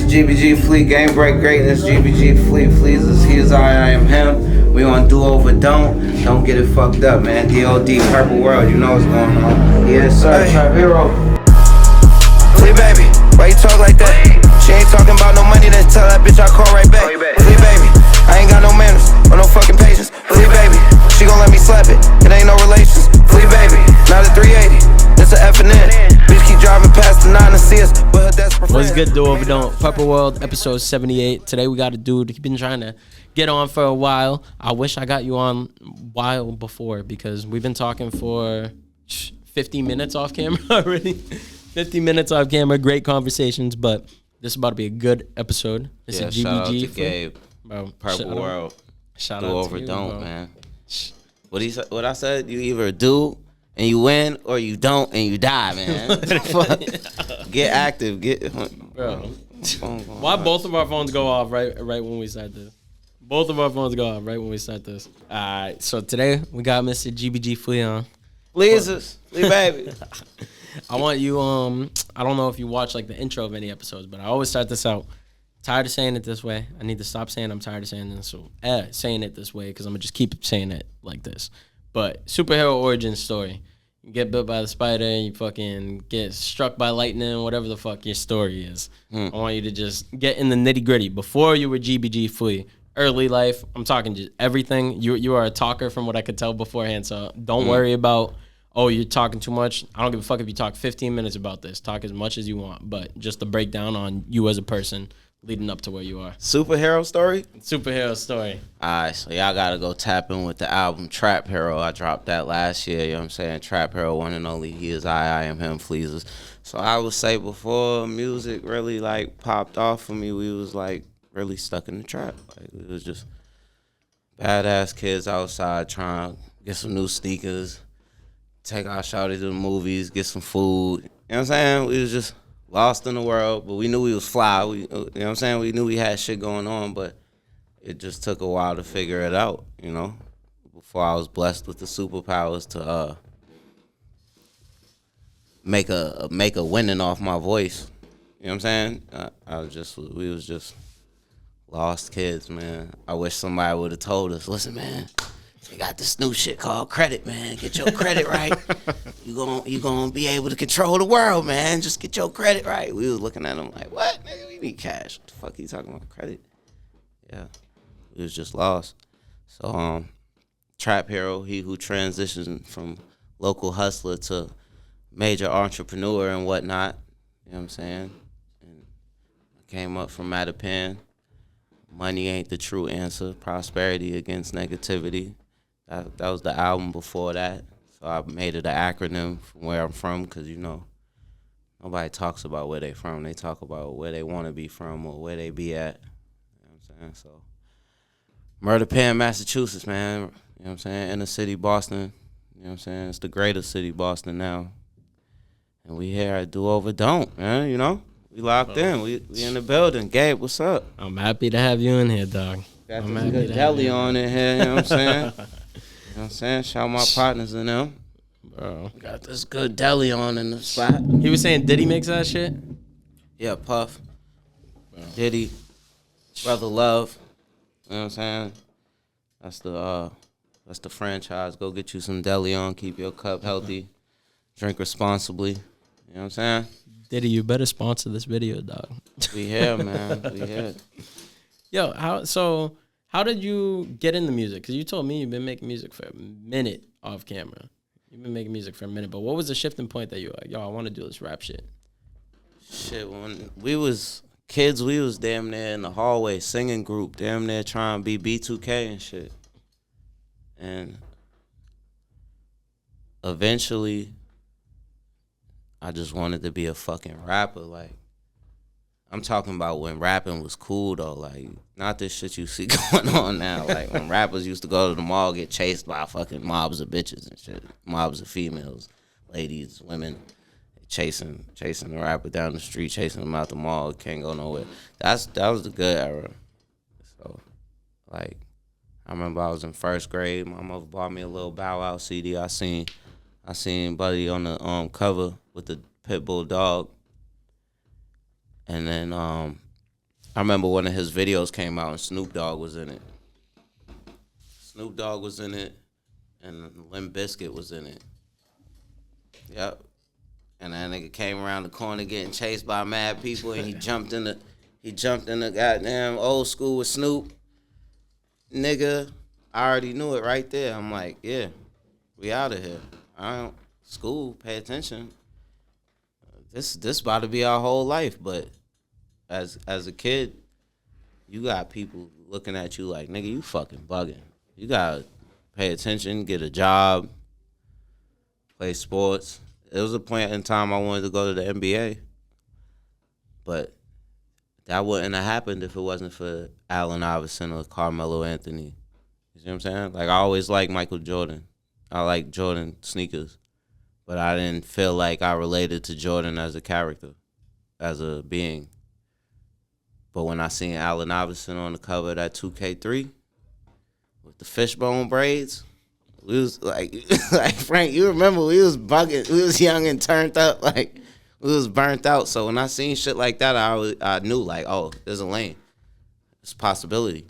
Gbgflee, game break greatness. Gbgflee, pleases. He is I am him. We on do over don't get it fucked up, man. DOD, purple world, you know what's going on. Yes, sir, Trap Hero. Flea baby, why you talk like that? She ain't talking about no money, then tell that bitch I call right back. Flea baby, I ain't got no manners or no fucking patience. Flea baby, she gon' let me slap it, it ain't no relations. Flea baby, not a 380, it's a F and N. Bitch keep driving past the 9 and see us, but her desperate friend. What's good, do over don't? Purple World, episode 78. Today we got a dude he's been trying to get on for a while. I wish I got you on a while before because we've been talking for 50 minutes off camera already. 50 minutes off camera, great conversations, but this is about to be a good episode. This is shout out to GBG. Gabe. Bro, Purple World. Shout do out over to you, don't, bro. man. What I said, you either do and you win or you don't and you die, man. Fuck. Get active. Bro. Why both of our phones go off right when we start this? Both of our phones go off right when we start this. All right, so today we got Mr. Gbgflee on. Pleases. Flea baby. I want you, I don't know if you watch like the intro of any episodes, but I always start this out. Tired of saying it this way. I need to stop saying I'm tired of saying this. So, saying it this way because I'm going to just keep saying it like this. But superhero origin story. You get bit by the spider, you fucking get struck by lightning, whatever the fuck your story is. I want you to just get in the nitty gritty. Before you were Gbgflee, early life, I'm talking just everything. You are a talker from what I could tell beforehand, so don't worry about, oh, you're talking too much. I don't give a fuck if you talk 15 minutes about this. Talk as much as you want, but just a breakdown on you as a person leading up to where you are. Superhero story? Superhero story. Alright, so y'all gotta go tap in with the album Trap Hero. I dropped that last year, you know what I'm saying? Trap Hero, one and only. He is I am him, Fleezes. So I would say before music really like popped off for me, we was like really stuck in the trap. Like it was just badass kids outside trying to get some new sneakers, take our shawty to the movies, get some food. You know what I'm saying? We was just lost in the world, but we knew we was fly. You know what I'm saying? We knew we had shit going on, but it just took a while to figure it out, you know, before I was blessed with the superpowers to make a winning off my voice. You know what I'm saying? We was just lost kids, man. I wish somebody would have told us, listen, man, they got this new shit called credit, man. Get your credit right. You gonna be able to control the world, man. Just get your credit right. We was looking at them like, what? Nigga, we need cash. What the fuck are you talking about, credit? Yeah, we was just lost. So, Trap Hero, he who transitioned from local hustler to major entrepreneur and whatnot. You know what I'm saying? And I came up from Mattapan. Money ain't the true answer. Prosperity against negativity. That was the album before that. So I made it an acronym from where I'm from because, you know, nobody talks about where they from. They talk about where they want to be from or where they be at. You know what I'm saying? So Mattapan, Massachusetts, man. You know what I'm saying? Inner city Boston. You know what I'm saying? It's the greatest city, Boston, now. And we here at Do Over Don't, man, you know? We locked in. We in the building. Gabe, what's up? I'm happy to have you in here, dog. Got this good deli on in here, you know what I'm saying? You know what I'm saying? Shout my partners in them. Bro. Got this good deli on in the spot. He was saying Diddy makes that shit? Yeah, Puff. Diddy. Brother Love. You know what I'm saying? That's the franchise. Go get you some deli on. Keep your cup healthy. Drink responsibly. You know what I'm saying? Diddy, you better sponsor this video, dog. We here, man. We here. Yo, how did you get into music? Because you told me you've been making music for a minute off camera. You've been making music for a minute, but what was the shifting point that you were like, yo, I want to do this rap shit? Shit, when we was kids, we was damn near in the hallway singing group, damn near trying to be B2K and shit. And eventually, I just wanted to be a fucking rapper. Like, I'm talking about when rapping was cool, though. Like, not this shit you see going on now. Like, when rappers used to go to the mall, get chased by fucking mobs of bitches and shit. Mobs of females, ladies, women, chasing the rapper down the street, chasing them out the mall, can't go nowhere. That was the good era. So, like, I remember I was in first grade. My mother bought me a little Bow Wow CD. I seen Buddy on the cover with the pit bull dog. And then I remember one of his videos came out and Snoop Dogg was in it. Snoop Dogg was in it, and Limp Bizkit was in it. Yep. And that nigga came around the corner getting chased by mad people, and he jumped in the goddamn old school with Snoop. Nigga, I already knew it right there. I'm like, yeah, we out of here. School, pay attention. This about to be our whole life, but as a kid, you got people looking at you like, nigga, you fucking bugging. You gotta pay attention, get a job, play sports. It was a point in time I wanted to go to the NBA, but that wouldn't have happened if it wasn't for Allen Iverson or Carmelo Anthony. You see what I'm saying? Like, I always liked Michael Jordan. I like Jordan sneakers, but I didn't feel like I related to Jordan as a character, as a being. But when I seen Allen Iverson on the cover of that 2K3 with the fishbone braids, we was like, like Frank, you remember we was bugging, we was young and turned up, like we was burnt out. So when I seen shit like that, I knew like, oh, there's a lane, there's a possibility.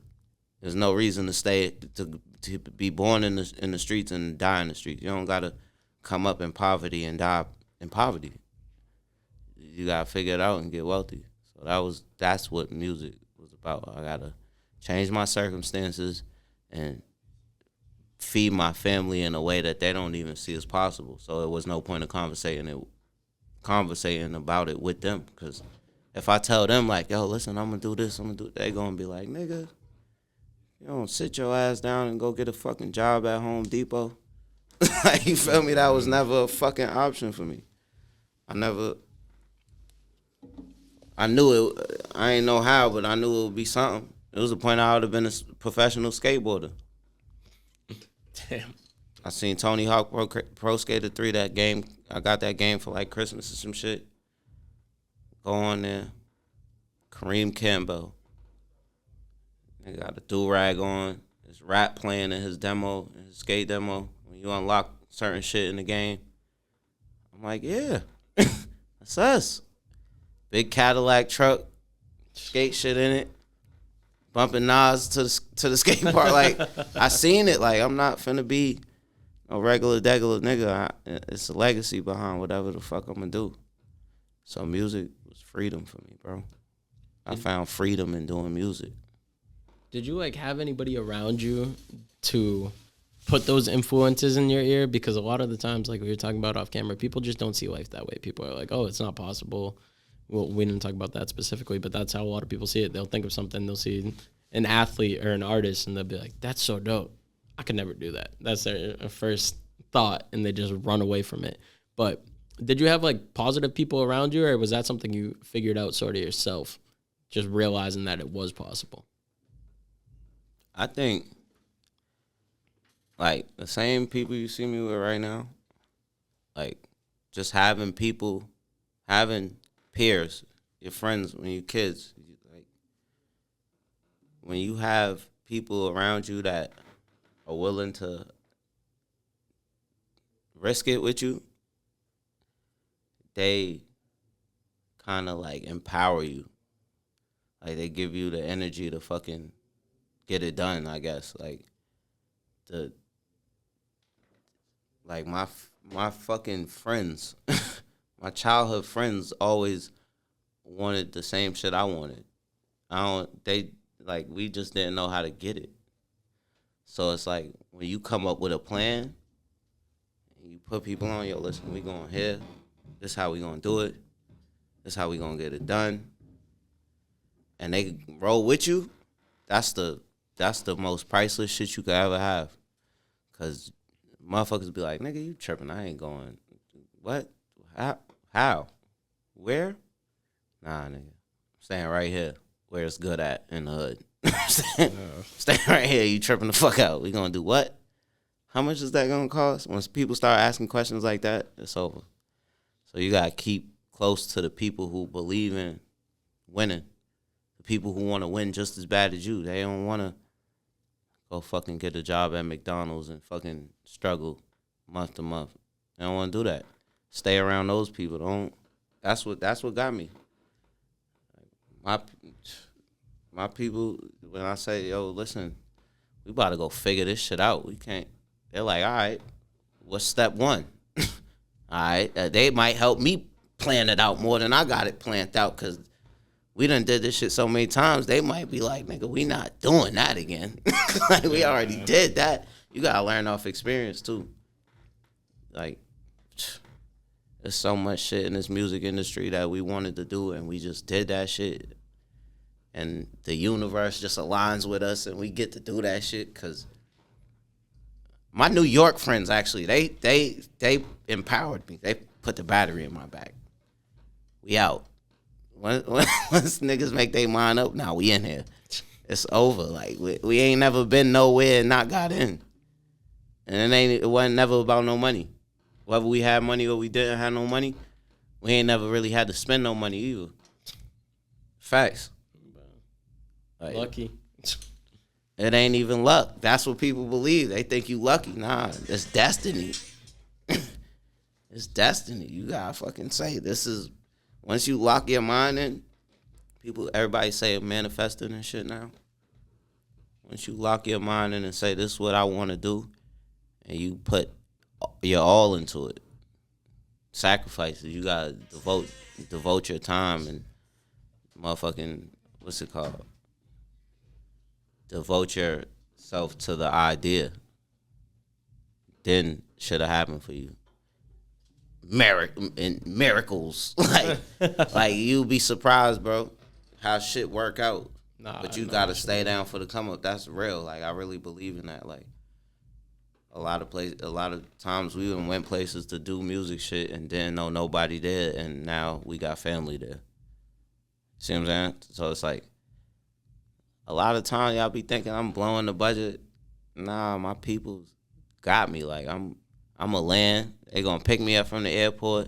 There's no reason to stay to be born in the streets and die in the streets. You don't gotta come up in poverty and die in poverty. You gotta figure it out and get wealthy. So that's what music was about. I gotta change my circumstances and feed my family in a way that they don't even see as possible. So it was no point of conversating about it with them. Because if I tell them like, yo, listen, I'm gonna do this, they gonna be like, nigga, you don't sit your ass down and go get a fucking job at Home Depot. Like, you feel me? That was never a fucking option for me. I knew it. I ain't know how, but I knew it would be something. It was a point I would have been a professional skateboarder. Damn. I seen Tony Hawk Pro Skater 3, that game. I got that game for like Christmas or some shit. Go on there. Kareem Campbell. They got a do-rag on. There's rap playing in his demo, in his skate demo. When you unlock certain shit in the game, I'm like, yeah, that's us. Big Cadillac truck, skate shit in it, bumping Nas to the skate park. Like, I seen it. Like, I'm not finna be a regular degular nigga. It's a legacy behind whatever the fuck I'm gonna do. So music was freedom for me, bro. I found freedom in doing music. Did you like have anybody around you to put those influences in your ear? Because a lot of the times, like we were talking about off camera, people just don't see life that way. People are like, oh, it's not possible. Well, we didn't talk about that specifically, but that's how a lot of people see it. They'll think of something, they'll see an athlete or an artist, and they'll be like, that's so dope. I could never do that. That's their first thought, and they just run away from it. But did you have like positive people around you, or was that something you figured out sort of yourself, just realizing that it was possible? I think, like, the same people you see me with right now, like, just having peers, your friends when you're kids, like, when you have people around you that are willing to risk it with you, they kind of, like, empower you. Like, they give you the energy to fucking get it done, I guess. Like, my fucking friends, my childhood friends always wanted the same shit I wanted. We just didn't know how to get it. So it's like, when you come up with a plan, you put people on, yo, listen, we going here, this how we gonna do it, this how we gonna get it done, and they roll with you, that's the most priceless shit you could ever have. Cause motherfuckers be like, nigga, you tripping, I ain't going. What? How? Where? Nah, nigga. I'm staying right here where it's good at in the hood. Staying right here, you tripping the fuck out. We gonna do what? How much is that gonna cost? Once people start asking questions like that, it's over. So you gotta keep close to the people who believe in winning. The people who wanna win just as bad as you. They don't wanna go fucking get a job at McDonald's and fucking struggle month to month. They don't wanna do that. Stay around those people. That's what got me. My people, when I say, yo, listen, we about to go figure this shit out. We can't. They're like, all right, what's step one? All right, they might help me plan it out more than I got it planned out because we done did this shit so many times. They might be like, nigga, we not doing that again. Like, we already did that. You got to learn off experience, too. Like, there's so much shit in this music industry that we wanted to do, and we just did that shit. And the universe just aligns with us, and we get to do that shit. Because my New York friends, actually, they empowered me. They put the battery in my back. We out. Once niggas make their mind up, now we in here. It's over. Like, we ain't never been nowhere and not got in. And it wasn't never about no money. Whether we had money or we didn't have no money, we ain't never really had to spend no money either. Facts. Like, Lucky. It ain't even luck. That's what people believe. They think you lucky. Nah, it's destiny. It's destiny. You gotta fucking say this is. Once you lock your mind in, everybody say manifesting and shit now. Once you lock your mind in and say this is what I want to do, and you put your all into it, sacrifices. You gotta devote your time and motherfucking what's it called? Devote yourself to the idea. Then shit'll happen for you. Miracles, like you'll be surprised, bro, how shit work out. But you gotta stay down for the come up. That's real. Like, I really believe in that. Like, a lot of times we even went places to do music shit and didn't know nobody there, and now we got family there. See what I'm saying? So it's like, a lot of times y'all be thinking I'm blowing the budget. Nah, my people got me. Like, I'm a land. They gonna pick me up from the airport.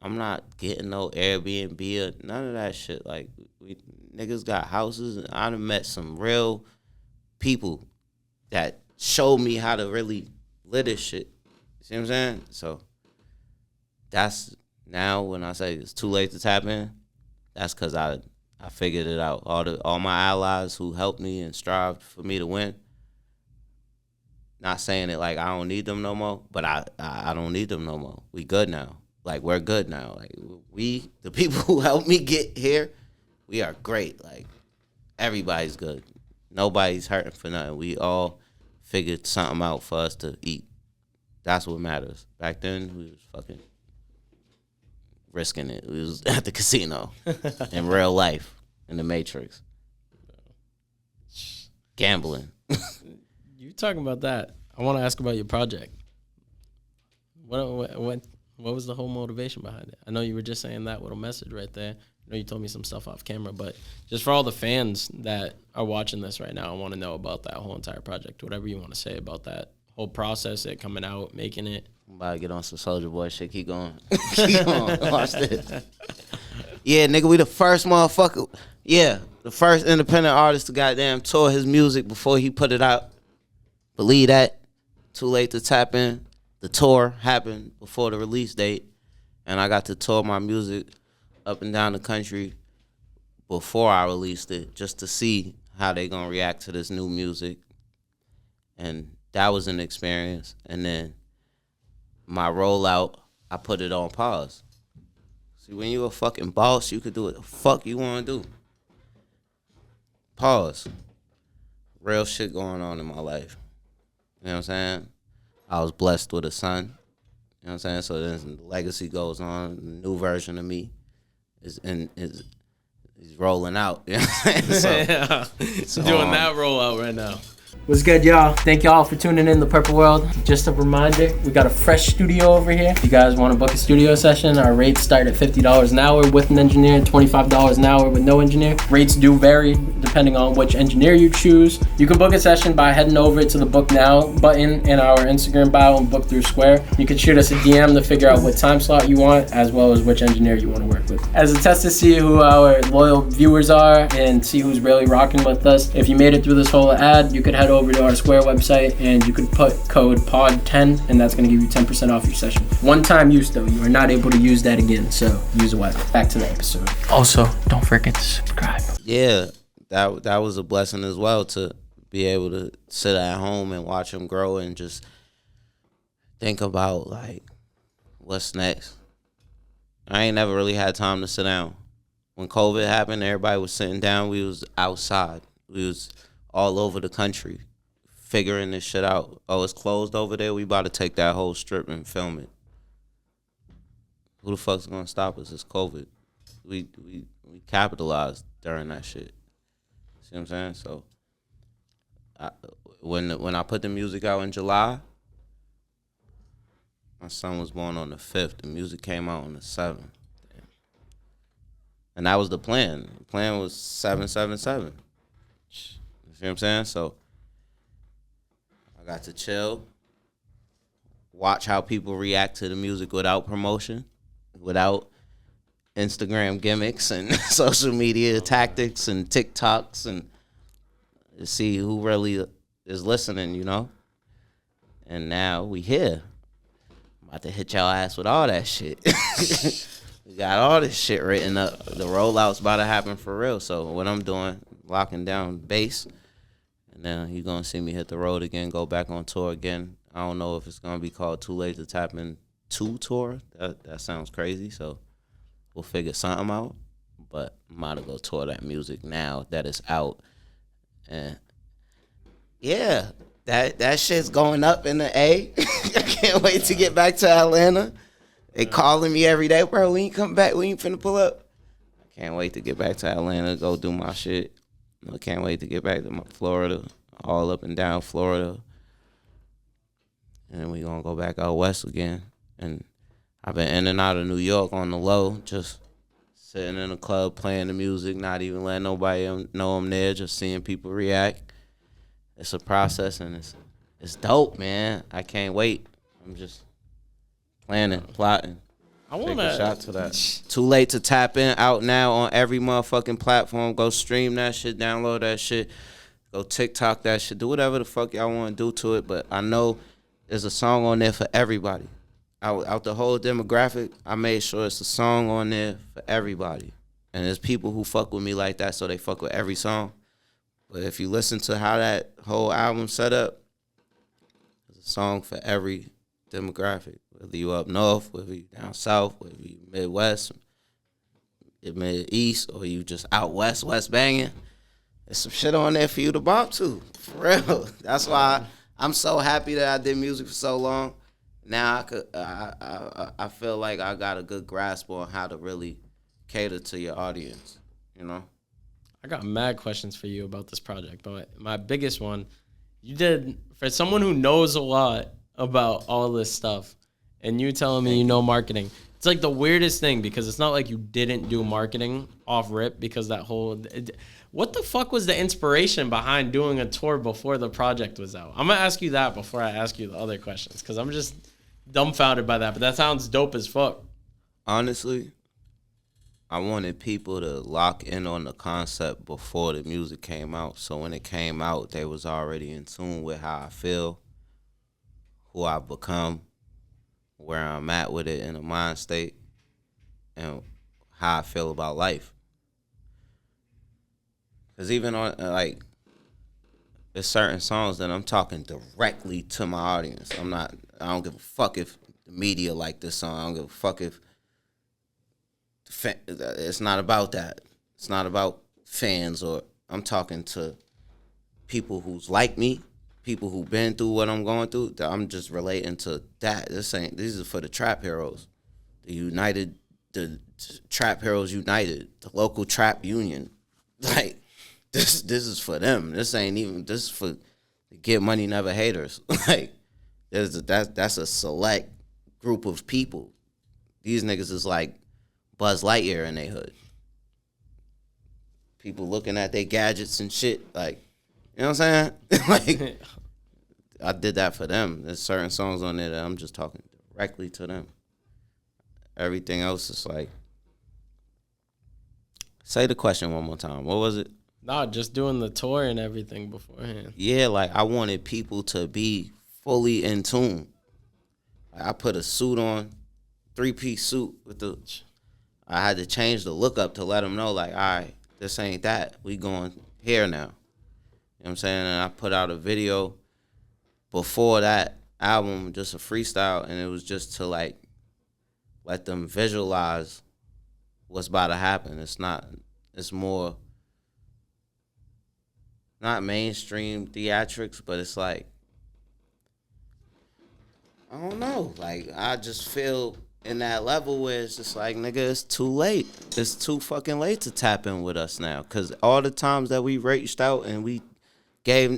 I'm not getting no Airbnb or none of that shit. Like, we niggas got houses, and I done met some real people that showed me how to really live this shit. See what I'm saying? So that's now when I say it's too late to tap in, that's because I figured it out. All my allies who helped me and strived for me to win. Not saying it like I don't need them no more, but I don't need them no more. We good now. Like, we're good now. Like, the people who helped me get here, we are great. Like, everybody's good. Nobody's hurting for nothing. We all figured something out for us to eat. That's what matters. Back then, we was fucking risking it. We was at the casino in real life, in the Matrix. Gambling. You talking about that? I want to ask about your project. What was the whole motivation behind it? I know you were just saying that little message right there. I know you told me some stuff off camera, but just for all the fans that are watching this right now, I want to know about that whole entire project. Whatever you want to say about that whole process, it coming out, making it. I'm about to get on some Soulja Boy shit. Keep going. Keep going. Watch this. Yeah, nigga, we the first motherfucker. Yeah, the first independent artist to goddamn tour his music before he put it out. Believe that. Too Late to Tap In. The tour happened before the release date, and I got to tour my music up and down the country before I released it, just to see how they gonna react to this new music. And that was an experience. And then my rollout, I put it on pause. See, when you a fucking boss, you could do what the fuck you wanna do. Pause. Real shit going on in my life. You know what I'm saying? I was blessed with a son. You know what I'm saying? So then the legacy goes on. The new version of me is rolling out. You know what I'm saying? So doing that rollout right now. What's good, y'all? Thank y'all for tuning in to Purple World. Just a reminder, we got a fresh studio over here. If you guys want to book a studio session, our rates start at $50 an hour with an engineer, $25 an hour with no engineer. Rates do vary depending on which engineer you choose. You can book a session by heading over to the Book Now button in our Instagram bio and Book Through Square. You can shoot us a DM to figure out what time slot you want, as well as which engineer you want to work with. As a test to see who our loyal viewers are and see who's really rocking with us, if you made it through this whole ad, you could head over to our Square website and you could put code POD10 and that's going to give you 10% off your session. One-time use though, you are not able to use that again, so use it wisely. Back to the episode. Also, don't forget to subscribe. Yeah, that was a blessing as well, to be able to sit at home and watch him grow and just think about like what's next. I ain't never really had time to sit down. When COVID happened, everybody was sitting down. We was outside. We was all over the country figuring this shit out. Oh, it's closed over there. We about to take that whole strip and film it. Who the fuck's gonna stop us? It's COVID. We capitalized during that shit. See what I'm saying? So when I put the music out in July, my son was born on the 5th. The music came out on the 7th. And that was the plan. The plan was 777. You see what I'm saying? So I got to chill, watch how people react to the music without promotion, without Instagram gimmicks and social media tactics and TikToks, and see who really is listening, you know? And now we here. I'm about to hit y'all ass with all that shit. We got all this shit written up. The rollout's about to happen for real. So what I'm doing, locking down bass, and then you're going to see me hit the road again, go back on tour again. I don't know if it's going to be called 2Late2Tapin 2 tour. That sounds crazy, so we'll figure something out. But I'm about to go tour that music now that it's out. And yeah, that shit's going up in the A. I can't wait to get back to Atlanta. They calling me every day, bro. We ain't come back. We ain't finna pull up. I can't wait to get back to Atlanta, go do my shit. I can't wait to get back to Florida, all up and down Florida. And then we gonna go back out west again. And I've been in and out of New York on the low, just sitting in a club playing the music, not even letting nobody know I'm there, just seeing people react. It's a process, and it's dope, man. I can't wait. I'm just planning, plotting. I want Take a shot to that. 2Late2Tapin out now on every motherfucking platform. Go stream that shit, download that shit, go TikTok that shit, do whatever the fuck y'all want to do to it. But I know there's a song on there for everybody. Out the whole demographic, I made sure it's a song on there for everybody. And there's people who fuck with me like that, so they fuck with every song. But if you listen to how that whole album set up, there's a song for every demographic. Whether you up north, whether you down south, whether you Midwest, Mid-East, or you just out west banging, there's some shit on there for you to bop to. For real. That's why I'm so happy that I did music for so long. Now I feel like I got a good grasp on how to really cater to your audience, you know? I got mad questions for you about this project, but my biggest one, you did, for someone who knows a lot about all this stuff, and you telling me you know marketing, it's like the weirdest thing, because it's not like you didn't do marketing off rip, because that whole, what the fuck was the inspiration behind doing a tour before the project was out? I'm going to ask you that before I ask you the other questions, because I'm just dumbfounded by that, but that sounds dope as fuck. Honestly, I wanted people to lock in on the concept before the music came out. So when it came out, they was already in tune with how I feel, who I've become, where I'm at with it in a mind state, and how I feel about life. Because even on, like, there's certain songs that I'm talking directly to my audience. I don't give a fuck if the media like this song. I don't give a fuck if it's not about that. It's not about fans, or I'm talking to people who's like me, people who've been through what I'm going through. That I'm just relating to that. These are for the trap heroes, the Trap Heroes United, the local trap union. Like, this is for them. This is for get money, never haters. Like, that's a select group of people. These niggas is like Buzz Lightyear in their hood. People looking at their gadgets and shit, like, you know what I'm saying? Like, I did that for them. There's certain songs on there that I'm just talking directly to them. Everything else is like, say the question one more time. What was it? Nah, just doing the tour and everything beforehand. Yeah, like, I wanted people to be fully in tune. Like, I put a suit on, 3-piece suit I had to change the look up to let them know, like, all right, this ain't that. We going here now. You know what I'm saying? And I put out a video before that album, just a freestyle, and it was just to like let them visualize what's about to happen. It's more not mainstream theatrics, but it's like, I don't know. Like, I just feel in that level where it's just like, nigga, it's too late. It's too fucking late to tap in with us now. Because all the times that we reached out and we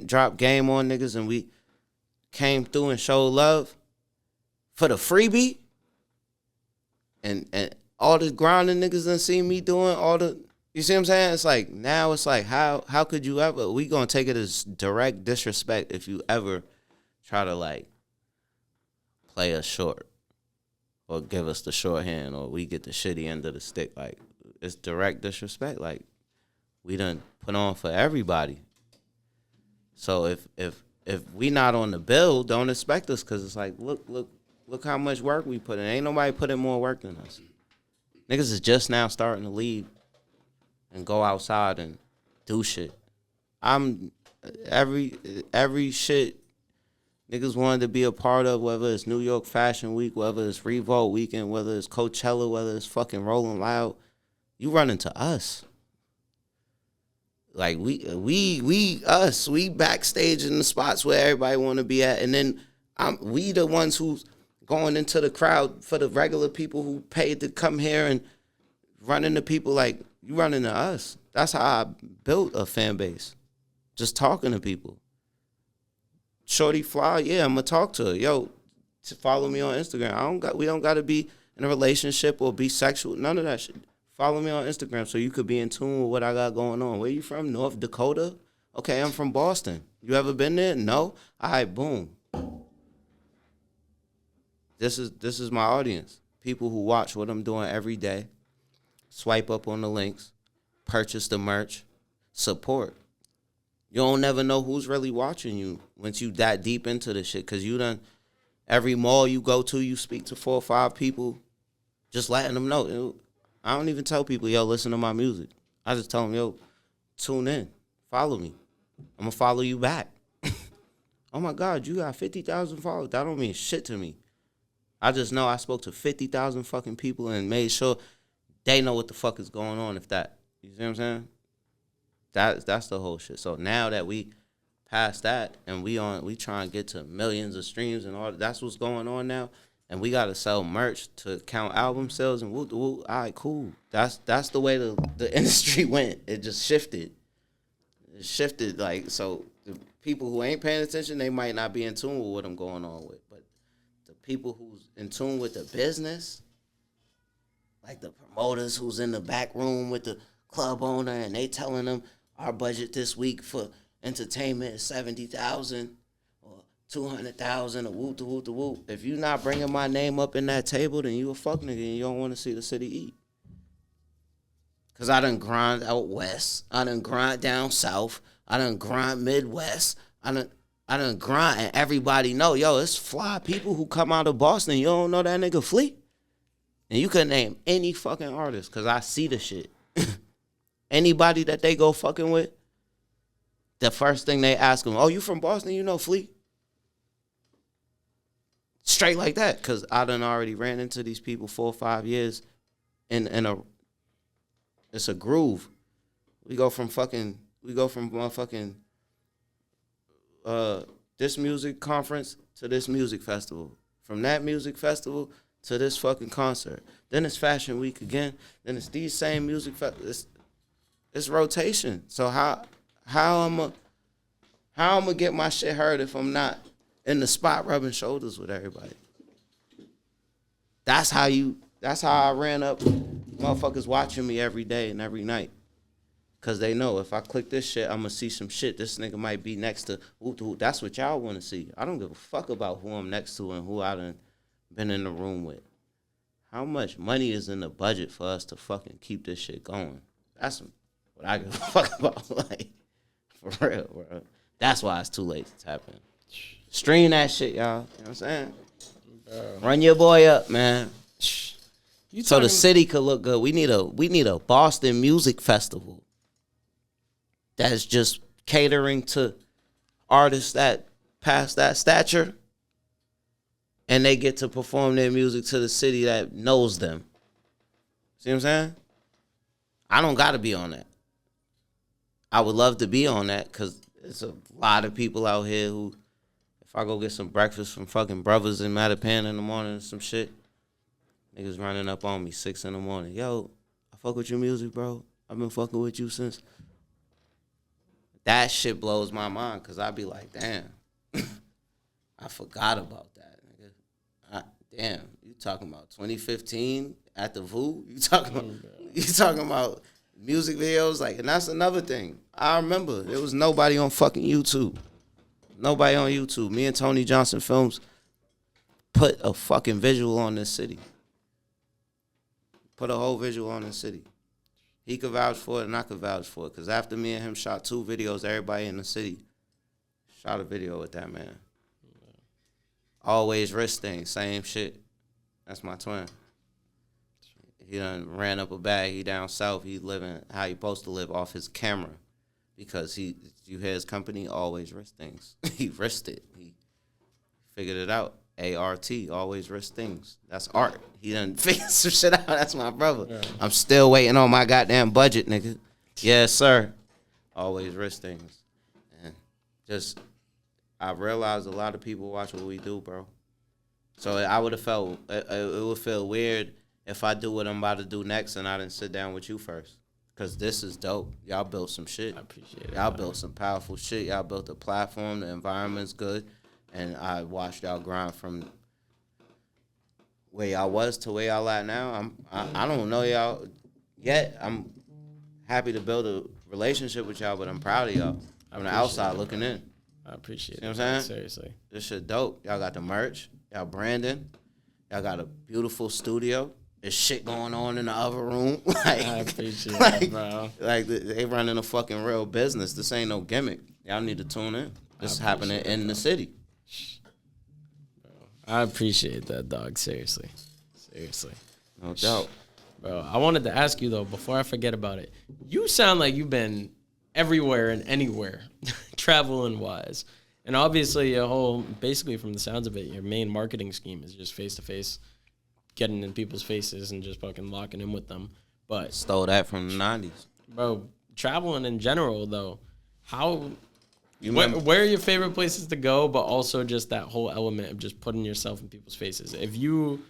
dropped game on niggas and we came through and showed love for the freebie, and all the grinding niggas done seen me doing all the, you see what I'm saying? It's like, now it's like, how could you ever, we gonna take it as direct disrespect if you ever try to like play us short or give us the shorthand or we get the shitty end of the stick. Like, it's direct disrespect. Like, we done put on for everybody. So if we not on the bill, don't expect us, because it's like, look how much work we put in. Ain't nobody put in more work than us. Niggas is just now starting to leave and go outside and do shit. I'm every shit niggas wanted to be a part of, whether it's New York Fashion Week, whether it's Revolt Weekend, whether it's Coachella, whether it's fucking Rolling Loud, you run into us. Like, we backstage in the spots where everybody want to be at, and then we the ones who's going into the crowd for the regular people who paid to come here and run into people. Like, you run into us. That's how I built a fan base, just talking to people. Shorty fly, yeah, I'm gonna talk to her. Yo, follow me on Instagram. We don't gotta be in a relationship or be sexual. None of that shit. Follow me on Instagram so you could be in tune with what I got going on. Where you from? North Dakota? Okay, I'm from Boston. You ever been there? No? All right, boom. This is my audience. People who watch what I'm doing every day. Swipe up on the links. Purchase the merch. Support. You don't never know who's really watching you once you that deep into this shit. Because you done, every mall you go to, you speak to 4 or 5 people, just letting them know. I don't even tell people, yo, listen to my music. I just tell them, yo, tune in. Follow me. I'm going to follow you back. Oh, my God, you got 50,000 followers. That don't mean shit to me. I just know I spoke to 50,000 fucking people and made sure they know what the fuck is going on, if that. You see what I'm saying? That's the whole shit. So now that we past that and we trying to get to millions of streams and all, that's what's going on now. And we got to sell merch to count album sales and woo. All right, cool. That's the way the industry went. It just shifted. It shifted, like, so the people who ain't paying attention, they might not be in tune with what I'm going on with. But the people who's in tune with the business, like the promoters who's in the back room with the club owner and they telling them our budget this week for entertainment is $70,000. 200,000, a whoop, the whoop, the whoop. If you not bringing my name up in that table, then you a fuck nigga and you don't want to see the city eat. Cause I done grind out west, I done grind down south, I done grind Midwest, I done grind, and everybody know, yo, it's fly people who come out of Boston. You don't know that nigga Flea, and you can name any fucking artist, cause I see the shit. Anybody that they go fucking with, the first thing they ask them, oh, you from Boston? You know Flea? Straight like that, because I done already ran into these people 4 or 5 years it's a groove. We go from motherfucking this music conference to this music festival. From that music festival to this fucking concert. Then it's Fashion Week again. Then it's these same music festivals. It's rotation. So how I'm gonna get my shit heard if I'm not in the spot rubbing shoulders with everybody? That's how I ran up motherfuckers watching me every day and every night. Cause they know if I click this shit, I'm gonna see some shit. This nigga might be next to who. That's what y'all wanna see. I don't give a fuck about who I'm next to and who I done been in the room with. How much money is in the budget for us to fucking keep this shit going? That's what I give a fuck about. Like, for real, bro. That's why it's too late to tap in. Stream that shit, y'all. You know what I'm saying? Run your boy up, man. So the city could look good. We need a Boston music festival. that's just catering to artists that pass that stature, and they get to perform their music to the city that knows them. See what I'm saying? I don't got to be on that. I would love to be on that because there's a lot of people out here who, if I go get some breakfast from fucking brothers in Mattapan in the morning or some shit, niggas running up on me 6 in the morning. Yo, I fuck with your music, bro. I've been fucking with you since. That shit blows my mind because I be like, damn, I forgot about that, nigga. Damn, you talking about 2015 at the VU? You talking about music videos? Like, and that's another thing. I remember there was nobody on fucking YouTube. Nobody on YouTube. Me and Tony Johnson Films put a fucking visual on this city. Put a whole visual on this city. He could vouch for it and I could vouch for it. Because after me and him shot 2 videos, everybody in the city shot a video with that man. Always wrist thing, same shit. That's my twin. He done ran up a bag. He down south. He living how he supposed to live off his camera. Because you hear his company, always wrist things. He wrist it. He figured it out. ART, always wrist things. That's art. He done figured some shit out. That's my brother. Yeah. I'm still waiting on my goddamn budget, nigga. Yes, sir. Always wrist things. And just, I realized a lot of people watch what we do, bro. So I would have felt, it would feel weird if I do what I'm about to do next and I didn't sit down with you first. Because this is dope. Y'all built some shit. I appreciate it. Y'all built some powerful shit. Y'all built a platform. The environment's good. And I watched y'all grind from where y'all was to where y'all at now. I don't know y'all yet. I'm happy to build a relationship with y'all, but I'm proud of y'all. I'm the outside looking in. I appreciate it. You know what I'm saying? Seriously. This shit dope. Y'all got the merch. Y'all branding. Y'all got a beautiful studio. There's shit going on in the other room. I appreciate it, bro. Like, they running a fucking real business. This ain't no gimmick. Y'all need to tune in. This is happening in the city. I appreciate that, dog. Seriously. No doubt. Bro, I wanted to ask you, though, before I forget about it. You sound like you've been everywhere and anywhere, traveling-wise. And obviously, your whole, basically from the sounds of it, your main marketing scheme is just face-to-face, getting in people's faces and just fucking locking in with them. But stole that from the 90s. Bro, traveling in general, though, how... Where are your favorite places to go, but also just that whole element of just putting yourself in people's faces? If you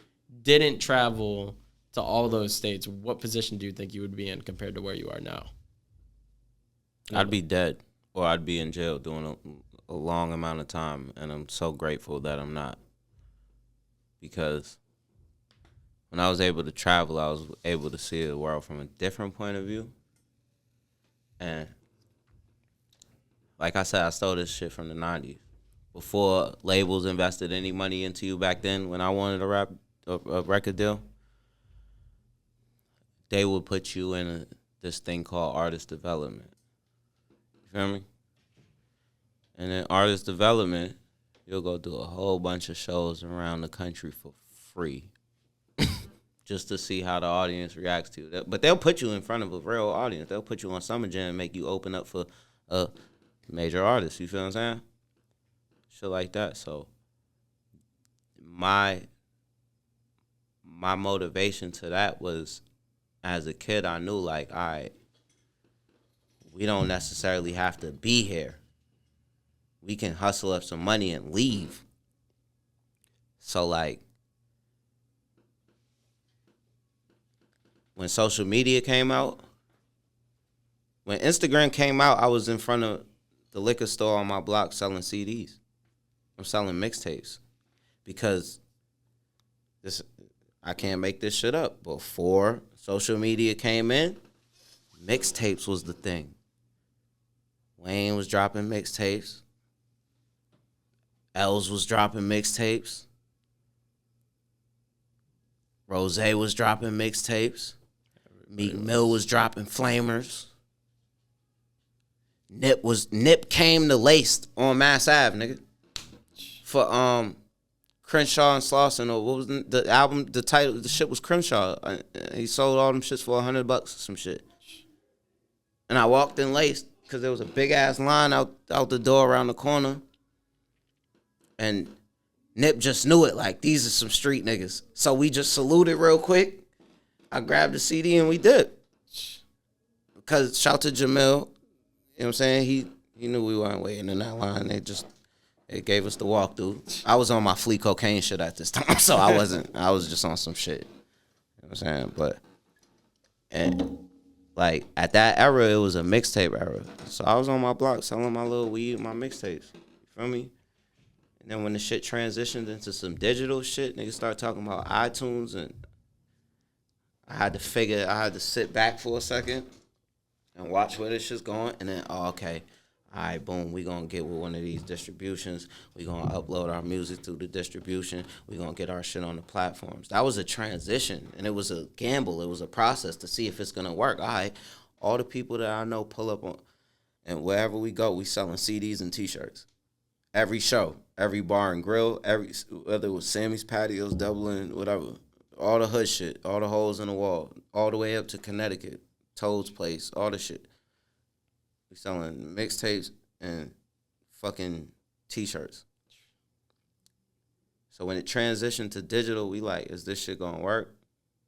didn't travel to all those states, what position do you think you would be in compared to where you are now? I'd be dead, or I'd be in jail doing a long amount of time, and I'm so grateful that I'm not. Because when I was able to travel, I was able to see the world from a different point of view. And like I said, I stole this shit from the 90s. Before labels invested any money into you back then, when I wanted a record deal, they would put you in this thing called artist development. You feel me? And in artist development, you'll go do a whole bunch of shows around the country for free just to see how the audience reacts to you. But they'll put you in front of a real audience. They'll put you on Summer Jam and make you open up for a major artists, you feel what I'm saying? Shit like that. So my motivation to that was, as a kid, I knew, like, all right, we don't necessarily have to be here. We can hustle up some money and leave. So, like, when social media came out, when Instagram came out, I was in front of the liquor store on my block selling CDs. I'm selling mixtapes because I can't make this shit up. Before social media came in, mixtapes was the thing. Wayne was dropping mixtapes. Els was dropping mixtapes. Rose was dropping mixtapes. Meek Mill was dropping flamers. Nip came to Laced on Mass Ave, nigga. For Crenshaw and Slauson, or what was the album? The title, the shit was Crenshaw. He sold all them shits for $100 or some shit. And I walked in Laced, because there was a big ass line out the door around the corner, and Nip just knew it. Like, these are some street niggas. So we just saluted real quick. I grabbed the CD and we did. Because shout to Jamil, you know what I'm saying? He knew we weren't waiting in that line. They gave us the walkthrough. I was on my flea cocaine shit at this time, so I was just on some shit. You know what I'm saying? But, and like, at that era, it was a mixtape era. So I was on my block selling my little weed, my mixtapes. You feel me? And then when the shit transitioned into some digital shit, niggas started talking about iTunes, and I had to sit back for a second and watch where this shit's going, and then, okay, all right, boom, we gonna get with one of these distributions. We gonna upload our music through the distribution. We gonna get our shit on the platforms. That was a transition, and it was a gamble. It was a process to see if it's gonna work. All right, all the people that I know pull up on, and wherever we go, we selling CDs and T-shirts. Every show, every bar and grill, whether it was Sammy's Patios, Dublin, whatever, all the hood shit, all the holes in the wall, all the way up to Connecticut, Toad's Place, all the shit. We selling mixtapes and fucking T-shirts. So when it transitioned to digital, we like, is this shit gonna work?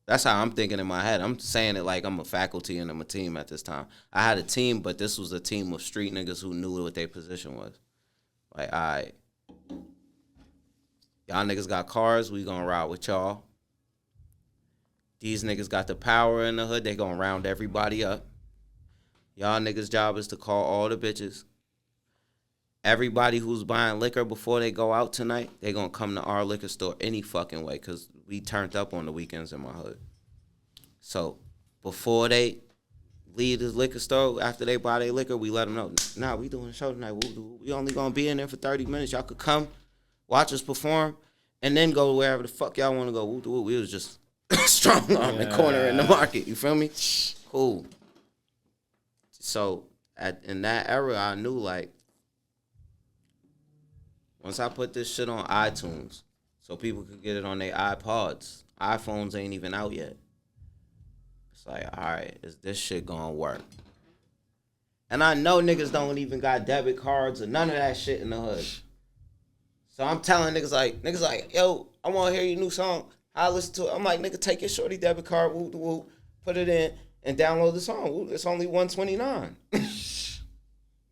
That's how I'm thinking in my head. I'm saying it like I'm a faculty and I'm a team at this time. I had a team, but this was a team of street niggas who knew what their position was. Like, all right, y'all niggas got cars, we gonna ride with y'all. These niggas got the power in the hood, they gonna round everybody up. Y'all niggas' job is to call all the bitches. Everybody who's buying liquor before they go out tonight, they gonna come to our liquor store any fucking way, because we turned up on the weekends in my hood. So before they leave the liquor store, after they buy their liquor, we let them know, nah, we doing a show tonight. We only gonna be in there for 30 minutes. Y'all could come, watch us perform, and then go wherever the fuck y'all wanna go. We was just strong arm the corner in the market. You feel me? Cool. So in that era, I knew, like, once I put this shit on iTunes so people could get it on their iPods, iPhones ain't even out yet. It's like, all right, is this shit gonna work? And I know niggas don't even got debit cards or none of that shit in the hood. So I'm telling niggas like, yo, I want to hear your new song. I listen to it. I'm like, nigga, take your shorty debit card, put it in, and download the song. It's only $129.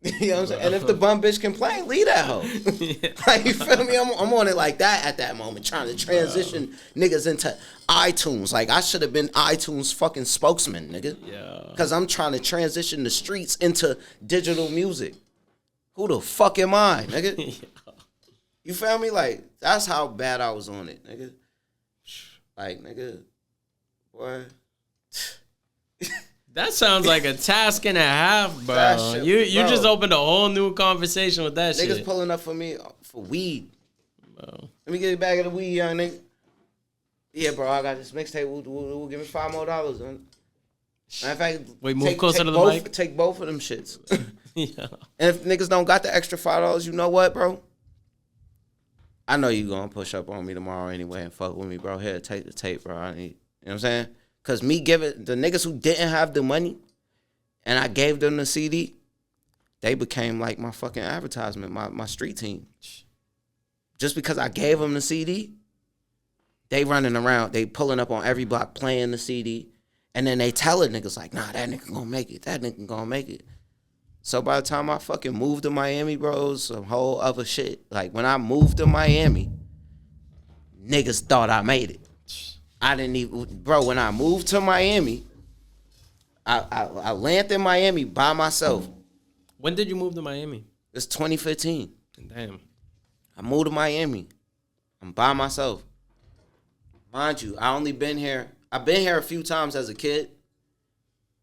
You know what I'm saying? And if the bum bitch complain, leave that hoe. Yeah. Like, you feel me? I'm on it like that at that moment, trying to transition niggas into iTunes. Like, I should have been iTunes fucking spokesman, nigga. Yeah. Because I'm trying to transition the streets into digital music. Who the fuck am I, nigga? Yeah. You feel me? Like, that's how bad I was on it, nigga. Like, nigga, boy. That sounds like a task and a half, bro. Shit, you just opened a whole new conversation with that shit. Niggas pulling up for me for weed. Bro. Let me get a bag of the weed, young nigga. Yeah, bro, I got this mixtape. We'll give me $5 more. Matter of fact, wait, move closer to the mic. Take both of them shits. Yeah. And if niggas don't got the extra $5, you know what, bro? I know you gonna push up on me tomorrow anyway and fuck with me, bro. Here, take the tape, bro. I need, you know what I'm saying? Because me giving the niggas who didn't have the money and I gave them the CD, they became like my fucking advertisement, my street team. Just because I gave them the CD, they running around, they pulling up on every block playing the CD, and then they telling niggas like, nah, that nigga gonna make it, that nigga gonna make it. So by the time I fucking moved to Miami, bro, it was some whole other shit. Like, when I moved to Miami, niggas thought I made it. I didn't even, bro, when I moved to Miami, I landed in Miami by myself. When did you move to Miami? It's 2015. Damn. I moved to Miami. I'm by myself. Mind you, I've been here a few times as a kid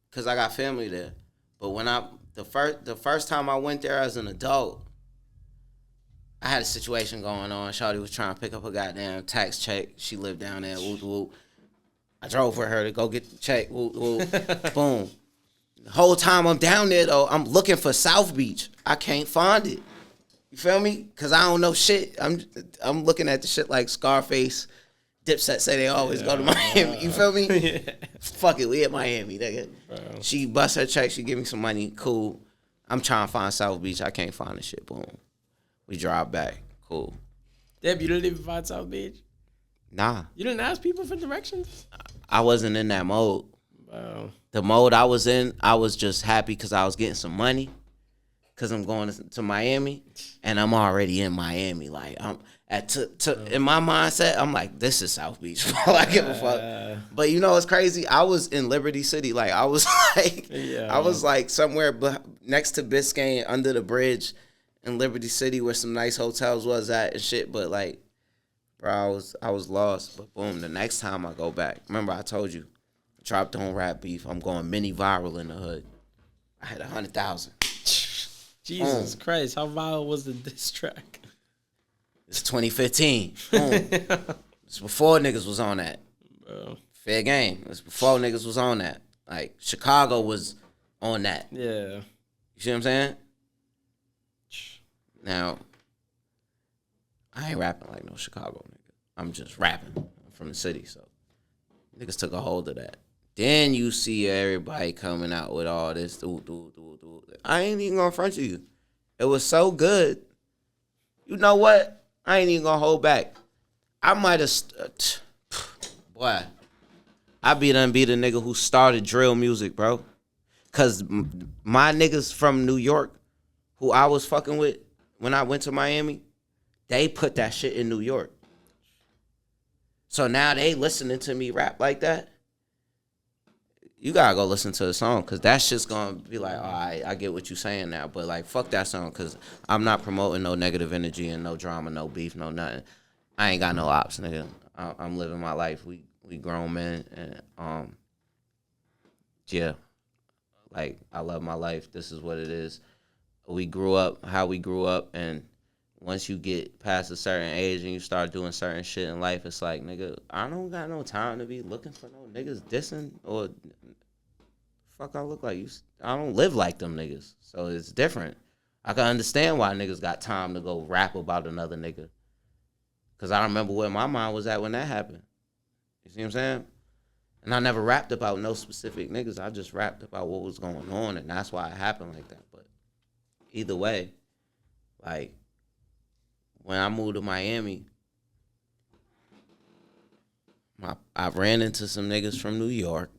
because I got family there. But when the first time I went there as an adult, I had a situation going on. Shawty was trying to pick up her goddamn tax check. She lived down there. Woo, woo. I drove for her to go get the check. Woo, woo. Boom. The whole time I'm down there, though, I'm looking for South Beach. I can't find it. You feel me? Because I don't know shit. I'm looking at the shit like Scarface. Dipset say they always go to Miami. You feel me? Yeah. Fuck it, we at Miami, nigga. Bro. She bust her check. She give me some money. Cool. I'm trying to find South Beach. I can't find the shit. Boom. We drive back. Cool. Damn, you didn't even find South Beach? Nah. You didn't ask people for directions? I wasn't in that mode. Wow. The mode I was in, I was just happy because I was getting some money. Because I'm going to Miami. And I'm already in Miami. Like, I'm in my mindset, I'm like, this is South Beach. I give a fuck. But you know what's crazy? I was in Liberty City. Like, I was like, I was like somewhere next to Biscayne under the bridge in Liberty City where some nice hotels was at and shit. But like, bro, I was lost. But boom, the next time I go back, remember I told you, dropped on Rap Beef. I'm going mini viral in the hood. I had 100,000. Jesus Christ, how viral was the diss track? It's 2015. Boom. It's before niggas was on that. Bro. Fair game. It's before niggas was on that. Like, Chicago was on that. Yeah. You see what I'm saying? Now, I ain't rapping like no Chicago nigga. I'm just rapping. I'm from the city, so niggas took a hold of that. Then you see everybody coming out with all this. I ain't even gonna front you. It was so good. You know what? I ain't even gonna hold back. I might have, boy, I be the nigga who started drill music, bro. Cause my niggas from New York, who I was fucking with when I went to Miami, they put that shit in New York. So now they listening to me rap like that. You gotta go listen to the song, cause that shit's gonna be like, all right, I get what you saying now, but like, fuck that song, cause I'm not promoting no negative energy and no drama, no beef, no nothing. I ain't got no ops, nigga. I'm living my life. We grown men, and yeah, like I love my life. This is what it is. We grew up how we grew up, and once you get past a certain age and you start doing certain shit in life, it's like, nigga, I don't got no time to be looking for no niggas dissing or fuck I look like. I don't live like them niggas. So it's different. I can understand why niggas got time to go rap about another nigga. Because I remember where my mind was at when that happened. You see what I'm saying? And I never rapped about no specific niggas. I just rapped about what was going on, and that's why it happened like that. But either way, like, when I moved to Miami, I ran into some niggas from New York.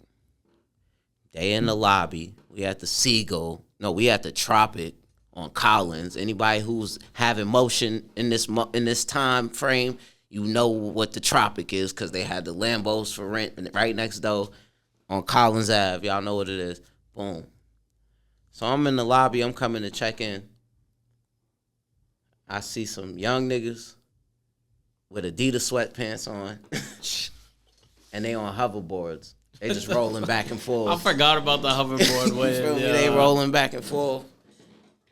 They in the lobby. We at the Seagull. No, we at the Tropic on Collins. Anybody who's having motion in this time frame, you know what the Tropic is, because they had the Lambos for rent right next door on Collins Ave. Y'all know what it is. Boom. So I'm in the lobby. I'm coming to check in. I see some young niggas with Adidas sweatpants on, and they on hoverboards. They just rolling back and forth. I forgot about the hoverboard way. Yeah. They rolling back and forth.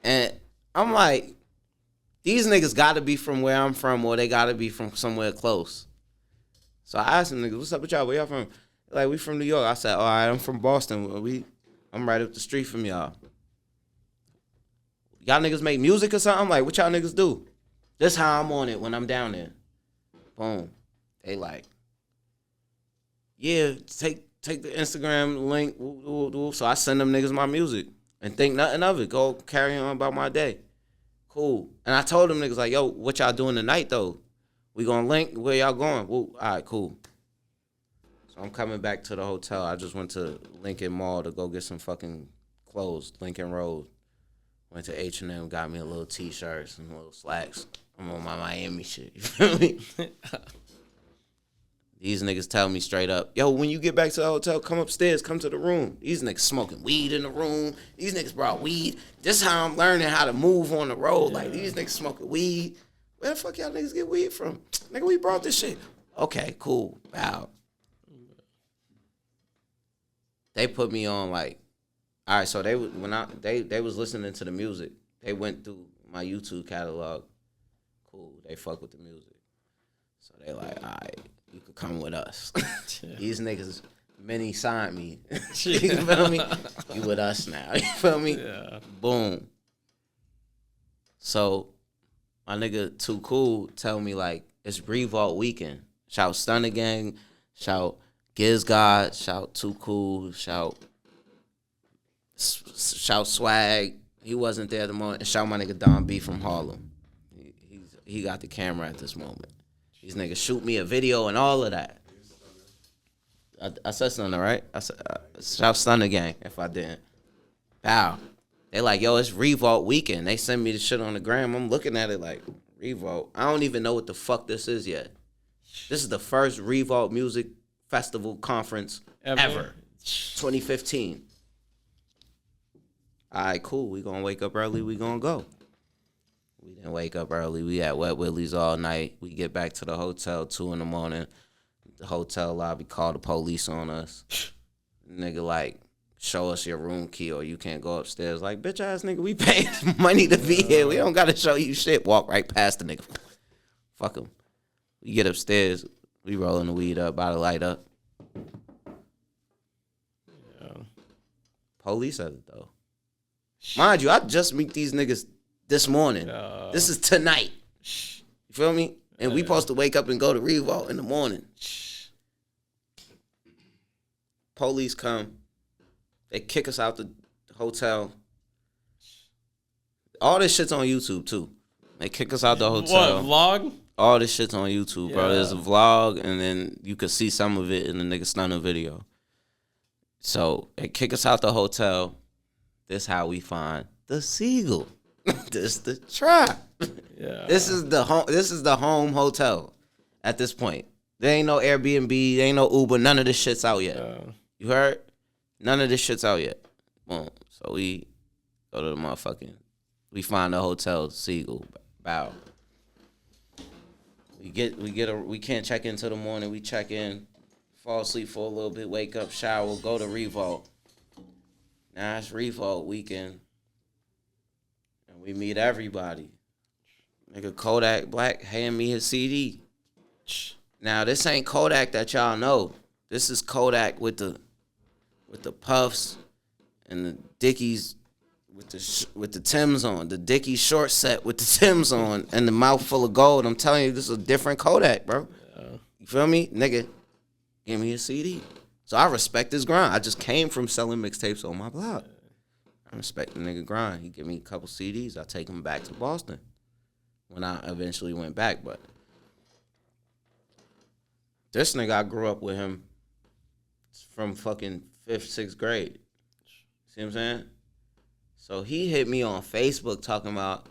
And I'm like, these niggas got to be from where I'm from, or they got to be from somewhere close. So I asked them niggas, what's up with y'all? Where y'all from? Like, we from New York. I said, all right, I'm from Boston. I'm right up the street from y'all. Y'all niggas make music or something? Like, what y'all niggas do? This how I'm on it when I'm down there. Boom. They like, yeah, take the Instagram link. So I send them niggas my music and think nothing of it. Go carry on about my day. Cool. And I told them niggas like, yo, what y'all doing tonight though? We gonna link? Where y'all going? Woo. All right, cool. So I'm coming back to the hotel. I just went to Lincoln Mall to go get some fucking clothes. Lincoln Road. Went to H&M, got me a little t-shirt, some little slacks. I'm on my Miami shit. You feel me? These niggas tell me straight up, yo, when you get back to the hotel, come upstairs, come to the room. These niggas smoking weed in the room. These niggas brought weed. This is how I'm learning how to move on the road. Like, these niggas smoking weed. Where the fuck y'all niggas get weed from? Nigga, we brought this shit. Okay, cool. Wow. They put me on, like, all right, so they was listening to the music. They went through my YouTube catalog. Cool, they fuck with the music. So they like, all right, you could come with us. These niggas, many signed me. You feel me? You with us now. You feel me? Yeah. Boom. So my nigga Too Cool tell me like, it's Revolt weekend. Shout Stunner Gang, shout Giz God, shout Too Cool, shout Swag, He wasn't there at the moment. And shout my nigga Don B from Harlem. He got the camera at this moment. These niggas shoot me a video and all of that. I said something, right? I said, shout Stunner Gang if I didn't. Pow. They like, yo, it's Revolt weekend. They send me the shit on the gram. I'm looking at it like, Revolt. I don't even know what the fuck this is yet. This is the first Revolt Music Festival conference ever. 2015. All right, cool. We gonna wake up early. We gonna go. We didn't wake up early. We at Wet Willie's all night. We get back to the hotel 2 a.m. The hotel lobby called the police on us. Nigga like, show us your room key or you can't go upstairs. Like, bitch ass nigga, we paid money to be here. We don't gotta show you shit. Walk right past the nigga. Fuck him. We get upstairs. We rolling the weed up, about to light up. Yeah. Police at it though. Mind you, I just meet these niggas this morning. This is tonight. You feel me? And we supposed to wake up and go to Revolt in the morning. Police come. They kick us out the hotel. All this shit's on YouTube, too. They kick us out the hotel. What, vlog? All this shit's on YouTube, bro. There's a vlog, and then you could see some of it in the nigga Stunner video. So, they kick us out the hotel. This how we find the Seagull. This the trap. Yeah. This is the home hotel at this point. There ain't no Airbnb, there ain't no Uber, none of this shit's out yet. You heard? None of this shit's out yet. Boom. So we go to the motherfucking, we find the hotel, Seagull. Bow. We can't check in till the morning. We check in, fall asleep for a little bit, wake up, shower, go to Revolt. Now it's Revolt weekend. And we meet everybody. Nigga Kodak Black hand me his CD. Now this ain't Kodak that y'all know. This is Kodak with the puffs and the Dickies with the Timbs on. The Dickies short set with the Timbs on and the mouth full of gold. I'm telling you, this is a different Kodak, bro. You feel me? Nigga, give me a CD. So I respect his grind. I just came from selling mixtapes on my blog. I respect the nigga grind. He give me a couple CDs. I take him back to Boston when I eventually went back. But this nigga, I grew up with him from fucking 5th, 6th grade. See what I'm saying? So he hit me on Facebook talking about,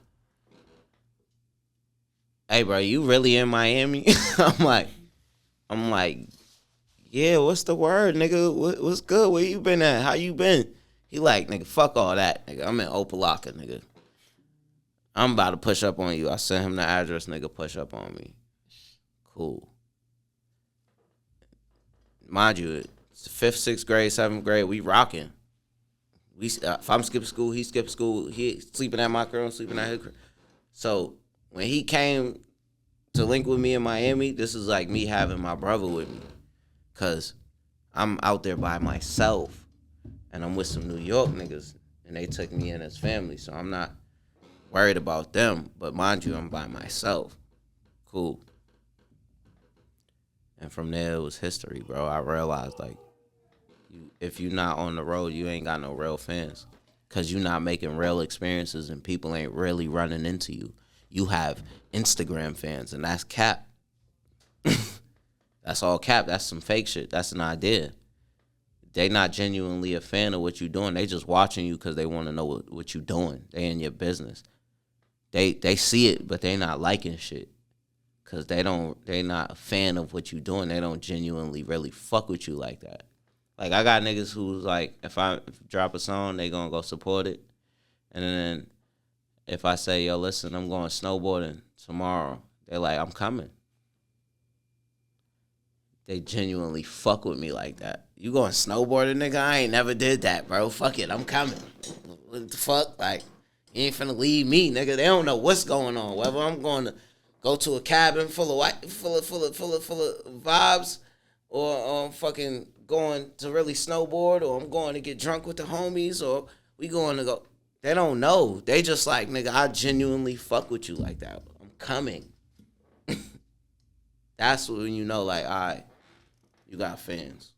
hey, bro, you really in Miami? I'm like, yeah, what's the word, nigga? What's good? Where you been at? How you been? He like, nigga, fuck all that, nigga. I'm in Opalaka, nigga. I'm about to push up on you. I sent him the address, nigga, push up on me. Cool. Mind you, it's 5th, 6th grade, 7th grade, we rocking. If I'm skipping school, he skipping school. He sleeping at my crib, I'm sleeping at his crib. So when he came to link with me in Miami, this is like me having my brother with me. Because I'm out there by myself, and I'm with some New York niggas, and they took me in as family, so I'm not worried about them. But mind you, I'm by myself. Cool. And from there, it was history, bro. I realized, like, if you're not on the road, you ain't got no real fans. Because you're not making real experiences, and people ain't really running into you. You have Instagram fans, and that's cap. That's all cap. That's some fake shit. That's an idea. They not genuinely a fan of what you're doing. They just watching you because they want to know what you're doing. They in your business. They see it, but they not liking shit. Because they not a fan of what you're doing. They don't genuinely really fuck with you like that. Like, I got niggas who's like, if I drop a song, they gonna go support it. And then if I say, yo, listen, I'm going snowboarding tomorrow, they're like, I'm coming. They genuinely fuck with me like that. You going snowboarding, nigga? I ain't never did that, bro. Fuck it, I'm coming. What the fuck? Like, you ain't finna leave me, nigga. They don't know what's going on. Whether I'm going to go to a cabin full of vibes, or I'm fucking going to really snowboard, or I'm going to get drunk with the homies, or we going to go. They don't know. They just like, nigga, I genuinely fuck with you like that. I'm coming. That's when you know, like, all right, you got fans.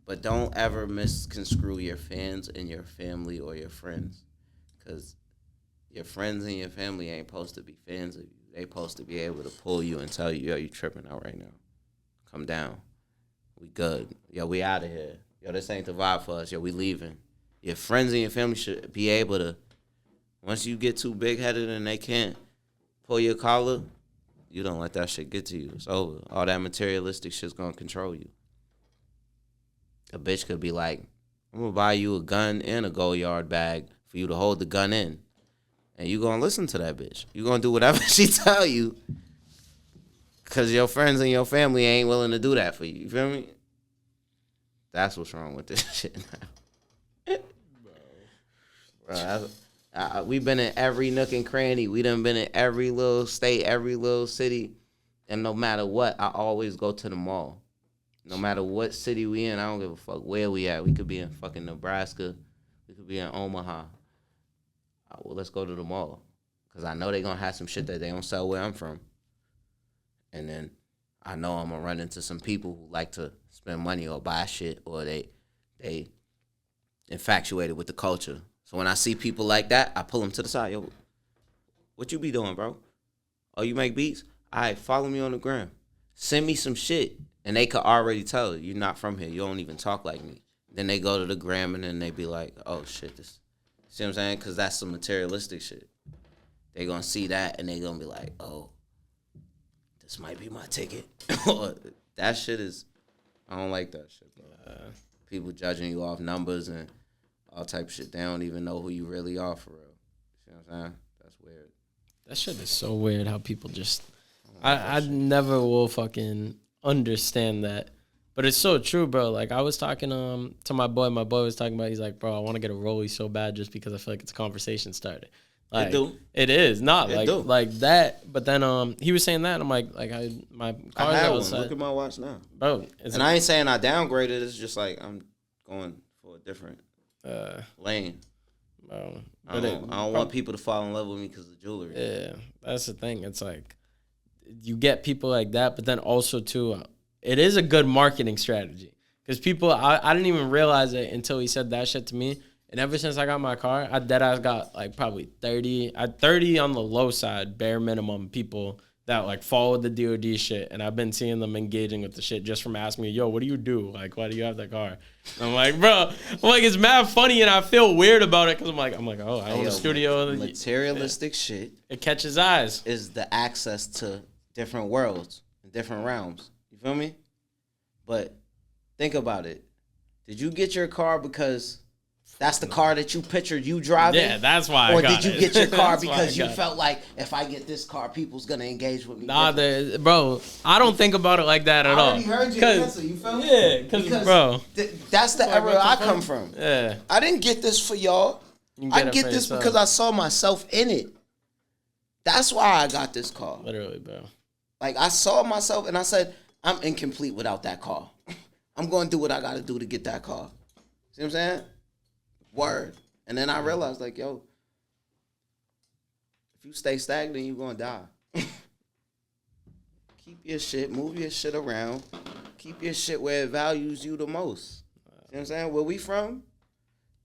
But don't ever misconstrue your fans and your family or your friends. Because your friends and your family ain't supposed to be fans of you. They supposed to be able to pull you and tell you, yo, you tripping out right now. Come down. We good. Yo, we out of here. Yo, this ain't the vibe for us. Yo, we leaving. Your friends and your family should be able to, once you get too big-headed and they can't pull your collar, you don't let that shit get to you. It's over. All that materialistic shit's gonna control you. A bitch could be like, I'm gonna buy you a gun and a gold yard bag for you to hold the gun in. And you gonna listen to that bitch. You gonna do whatever she tell you. Cause your friends and your family ain't willing to do that for you. You feel me? That's what's wrong with this shit now. Bro, we've been in every nook and cranny. We done been in every little state, every little city. And no matter what, I always go to the mall. No matter what city we in, I don't give a fuck where we at. We could be in fucking Nebraska. We could be in Omaha. Well, let's go to the mall. Because I know they going to have some shit that they don't sell where I'm from. And then I know I'm going to run into some people who like to spend money or buy shit, or they infatuated with the culture. So when I see people like that, I pull them to the side. Yo, what you be doing, bro? Oh, you make beats? All right, follow me on the gram. Send me some shit. And they could already tell you're not from here. You don't even talk like me. Then they go to the gram and then they be like, oh, shit, this. See what I'm saying? Because that's some materialistic shit. They going to see that and they going to be like, oh, this might be my ticket. That shit is, I don't like that shit, bro. People judging you off numbers and all type of shit. They don't even know who you really are for real. See what I'm saying? That's weird. That shit is so weird how people just, I never will fucking understand that. But it's so true, bro. Like, I was talking to my boy. My boy was talking about, he's like, bro, I want to get a rollie so bad just because I feel like it's a conversation starter. Like, it do. It is. Not it like that. But then he was saying that, and I'm like my car's I had outside. one. Look at my watch now. Bro. And I ain't saying I downgraded. It's just like I'm going for a different lane. Bro. I don't want people to fall in love with me because of jewelry. Yeah, that's the thing. It's like, you get people like that, but then also, too, it is a good marketing strategy. Because people, I didn't even realize it until he said that shit to me. And ever since I got my car, I deadass got like probably 30 on the low side, bare minimum people that like follow the DOD shit. And I've been seeing them engaging with the shit just from asking me, yo, what do you do? Like, why do you have that car? And I'm like, bro, it's mad funny and I feel weird about it because I'm like, oh, I own a studio. Materialistic shit. It catches eyes. Is the access to different worlds, different realms. You feel me? But think about it. Did you get your car because that's the car that you pictured you driving? Yeah, that's why Or did you get your car because you felt like, if I get this car, people's going to engage with me? Nah, bro, I don't think about it like that at all. I already heard your answer. You feel me? Yeah, because bro. That's the era I come from. Yeah. I didn't get this for y'all. I get this because I saw myself in it. That's why I got this car. Literally, bro. Like, I saw myself and I said, I'm incomplete without that car. I'm going to do what I got to do to get that car. See what I'm saying? Word. And then I realized, like, yo, if you stay stagnant, you're going to die. Keep your shit, move your shit around. Keep your shit where it values you the most. See what I'm saying? Where we from?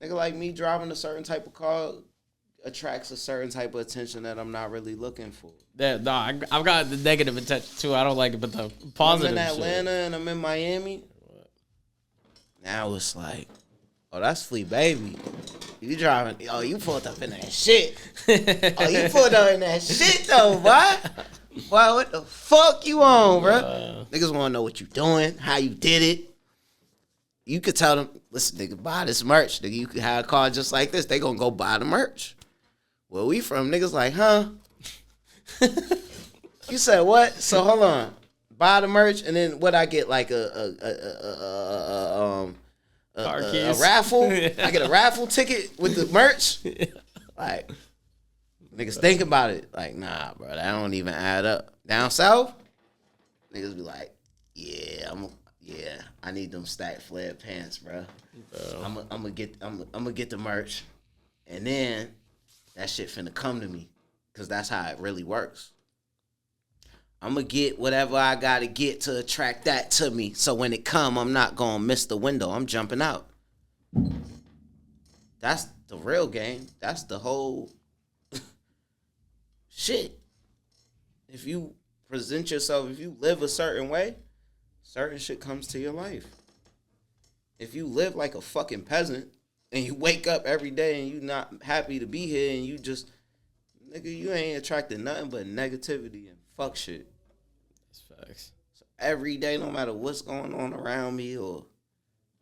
Nigga like me driving a certain type of car attracts a certain type of attention that I'm not really looking for. Yeah, nah, I've got the negative attention too. I don't like it, but the positive. I'm in Atlanta and I'm in Miami. Now it's like, oh, that's Flea Baby. You driving? Oh, you pulled up in that shit. Oh, you pulled up in that shit though, boy. Boy, what the fuck you on, bro? Niggas want to know what you doing, how you did it. You could tell them, listen, nigga, buy this merch. Nigga, you could have a car just like this. They gonna go buy the merch. Where we from? Niggas like, huh? You said what? So hold on. Buy the merch, and then what I get, like a raffle? I get a raffle ticket with the merch? Like, niggas think about it. Like, nah, bro, that don't even add up. Down south, niggas be like, yeah, I need them stacked flared pants, bro. I'm gonna get the merch, and then that shit finna come to me, cause that's how it really works. I'm going to get whatever I got to get to attract that to me. So when it come, I'm not going to miss the window. I'm jumping out. That's the real game. That's the whole shit. If you present yourself, if you live a certain way, certain shit comes to your life. If you live like a fucking peasant and you wake up every day and you not happy to be here and you just, nigga, you ain't attracting nothing but negativity and fuck shit. That's facts. So every day, no matter what's going on around me or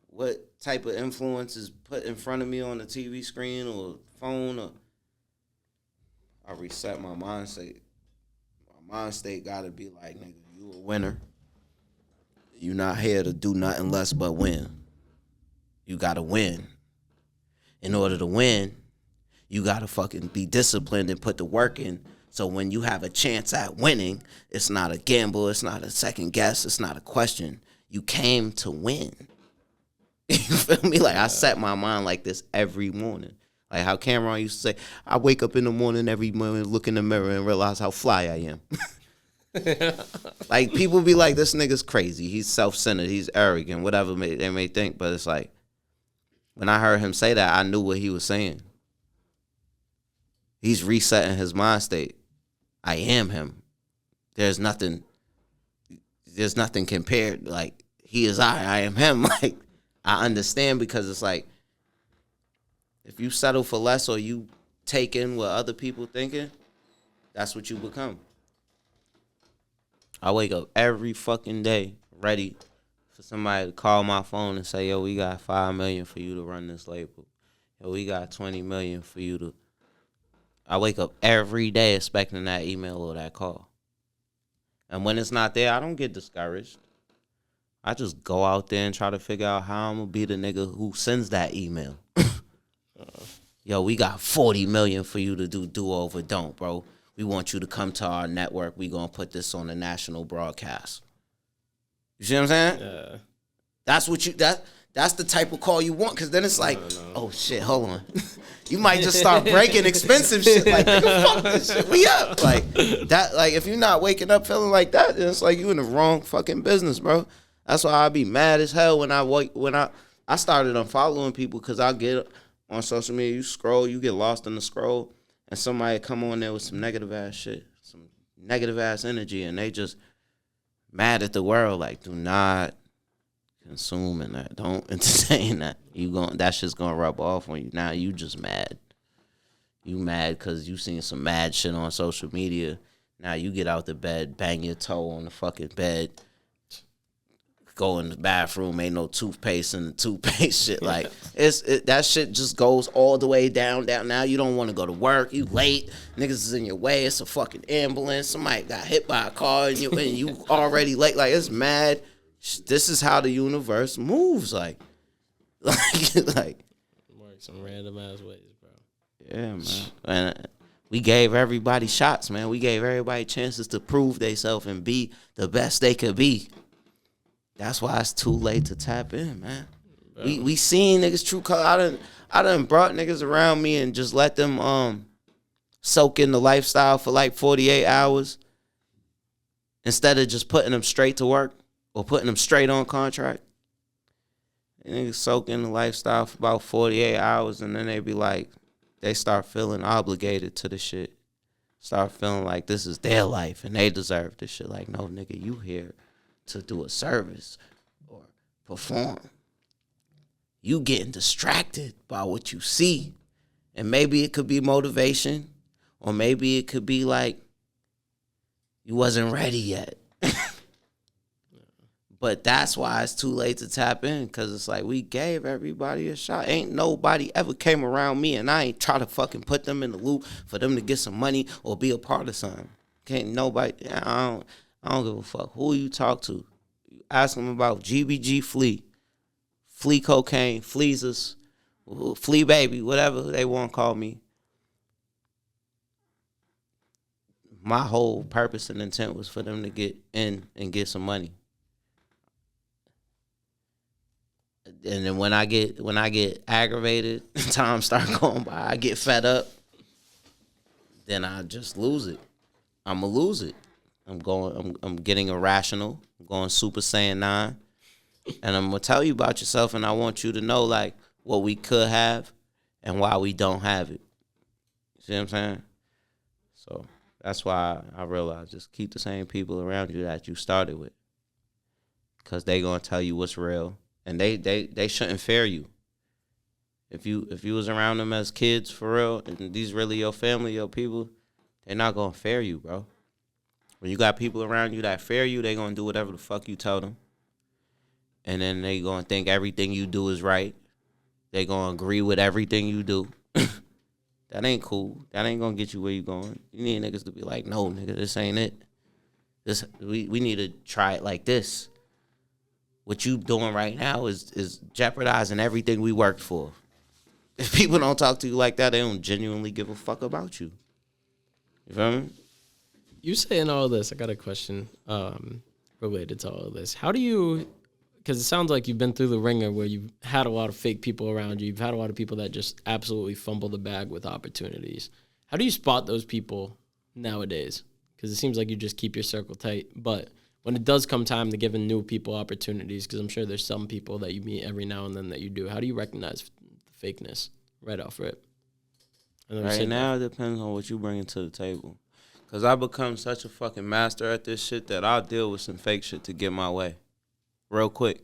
what type of influence is put in front of me on the TV screen or phone, or I reset my mind state. My mind state gotta be like, nigga, you a winner. You not here to do nothing less but win. You gotta win. In order to win, you gotta fucking be disciplined and put the work in. So when you have a chance at winning, it's not a gamble, it's not a second guess, it's not a question. You came to win. You feel me? Like, I set my mind like this every morning. Like how Cameron used to say, I wake up in the morning every morning, look in the mirror and realize how fly I am. Like, people be like, this nigga's crazy. He's self-centered. He's arrogant, whatever they may think. But it's like, when I heard him say that, I knew what he was saying. He's resetting his mind state. I am him. There's nothing compared. Like, he is I am him. Like, I understand, because it's like, if you settle for less or you take in what other people thinking, that's what you become. I wake up every fucking day ready for somebody to call my phone and say, yo, we got $5 million for you to run this label. Yo, we got $20 million for you to. I wake up every day expecting that email or that call. And when it's not there, I don't get discouraged. I just go out there and try to figure out how I'm going to be the nigga who sends that email. Yo, we got $40 million for you to do over don't, bro. We want you to come to our network. We going to put this on a national broadcast. You see what I'm saying? Yeah. That's what that's the type of call you want, because then it's like, oh shit, hold on. You might just start breaking expensive shit. Like, nigga, fuck this shit. We up. Like that. Like, if you're not waking up feeling like that, then it's like you in the wrong fucking business, bro. That's why I be mad as hell when I started unfollowing people, because I get on social media, you scroll, you get lost in the scroll, and somebody come on there with some negative ass shit, some negative ass energy, and they just mad at the world. Like, do not consume in that. Don't entertain that. That shit's gonna rub off on you. Now you just mad. You mad because you seen some mad shit on social media. Now you get out the bed, bang your toe on the fucking bed, go in the bathroom, ain't no toothpaste in the toothpaste shit. Like, that shit just goes all the way down. Now you don't want to go to work. You late. Niggas is in your way. It's a fucking ambulance. Somebody got hit by a car and you already late. Like, it's mad. This is how the universe moves. Like. Work some random ass ways, bro. Yeah, man. And we gave everybody shots, man. We gave everybody chances to prove themselves and be the best they could be. That's why it's too late to tap in, man. Bro. We seen niggas true color. I done brought niggas around me and just let them soak in the lifestyle for like 48 hours instead of just putting them straight to work or putting them straight on contract. Niggas soak in the lifestyle for about 48 hours, and then they be like, they start feeling obligated to the shit. Start feeling like this is their life and they deserve this shit. Like, no, nigga, you here to do a service or perform. You getting distracted by what you see. And maybe it could be motivation, or maybe it could be like you wasn't ready yet. But that's why it's too late to tap in, because it's like we gave everybody a shot. Ain't nobody ever came around me and I ain't try to fucking put them in the loop for them to get some money or be a part of something. Can't nobody. I don't give a fuck who you talk to. You ask them about Gbgflee, flea cocaine, fleezers, flea baby, whatever they want to call me. My whole purpose and intent was for them to get in and get some money. And then when I get aggravated, time start going by, I get fed up, then I just lose it. I'ma lose it. I'm getting irrational. I'm going Super Saiyan 9. And I'm gonna tell you about yourself, and I want you to know like what we could have and why we don't have it. You see what I'm saying? So that's why I realized just keep the same people around you that you started with. Cause they gonna tell you what's real. And they shouldn't fear you. If you was around them as kids for real, and these really your family, your people, they're not gonna fear you, bro. When you got people around you that fear you, they gonna do whatever the fuck you tell them. And then they gonna think everything you do is right. They gonna agree with everything you do. That ain't cool. That ain't gonna get you where you going. You need niggas to be like, no, nigga, this ain't it. We need to try it like this. What you doing right now is jeopardizing everything we worked for. If people don't talk to you like that, they don't genuinely give a fuck about you. You feel me? You saying all this, I got a question related to all of this. How do you, because it sounds like you've been through the ringer where you've had a lot of fake people around you. You've had a lot of people that just absolutely fumble the bag with opportunities. How do you spot those people nowadays? Because it seems like you just keep your circle tight. But when it does come time to giving new people opportunities, because I'm sure there's some people that you meet every now and then that you do, how do you recognize the fakeness right off rip? Right now, it depends on what you bring to the table. Because I become such a fucking master at this shit that I'll deal with some fake shit to get my way. Real quick.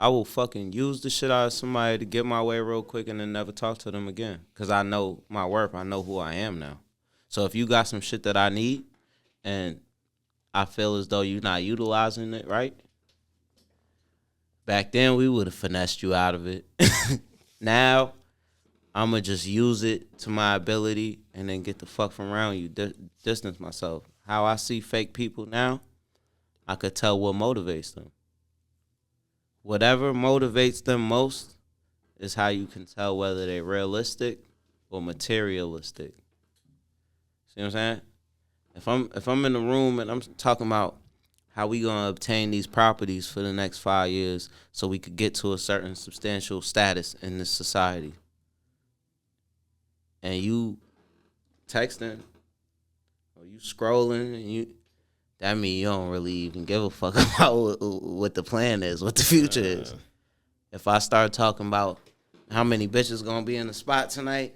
I will fucking use the shit out of somebody to get my way real quick and then never talk to them again. Because I know my worth. I know who I am now. So if you got some shit that I need and I feel as though you're not utilizing it right, back then we would have finessed you out of it. Now, I'm going to just use it to my ability and then get the fuck from around you, distance myself. How I see fake people now, I could tell what motivates them. Whatever motivates them most is how you can tell whether they're realistic or materialistic. See what I'm saying? If I'm in the room and I'm talking about how we gonna obtain these properties for the next 5 years so we could get to a certain substantial status in this society, and you texting or you scrolling and that mean you don't really even give a fuck about what the plan is, what the future is. If I start talking about how many bitches gonna be in the spot tonight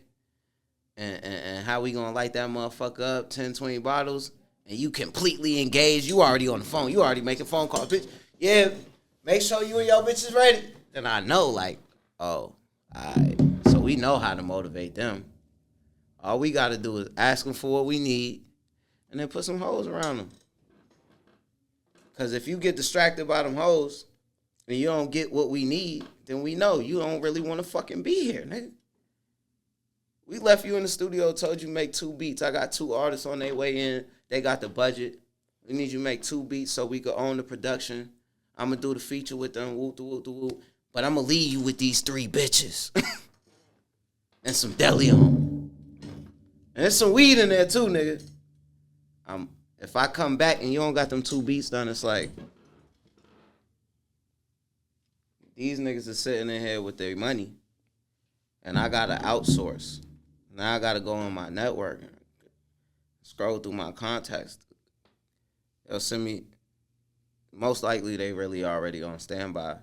and how we gonna light that motherfucker up, 10, 20 bottles, and you completely engaged, you already on the phone, you already making phone calls, bitch. Yeah, make sure you and your bitches ready. Then I know, like, oh, all right. So we know how to motivate them. All we got to do is ask them for what we need and then put some hoes around them. Because if you get distracted by them hoes and you don't get what we need, then we know you don't really want to fucking be here, nigga. We left you in the studio, told you make 2 beats. I got 2 artists on their way in. They got the budget. We need you to make 2 beats so we could own the production. I'm going to do the feature with them, whoop, whoop, whoop. But I'm going to leave you with these 3 bitches. And some deli on. And there's some weed in there too, nigga. If I come back and you don't got them 2 beats done, it's like, these niggas are sitting in here with their money. And I got to outsource. Now I got to go on my network and scroll through my contacts. They'll send me, most likely they really already on standby.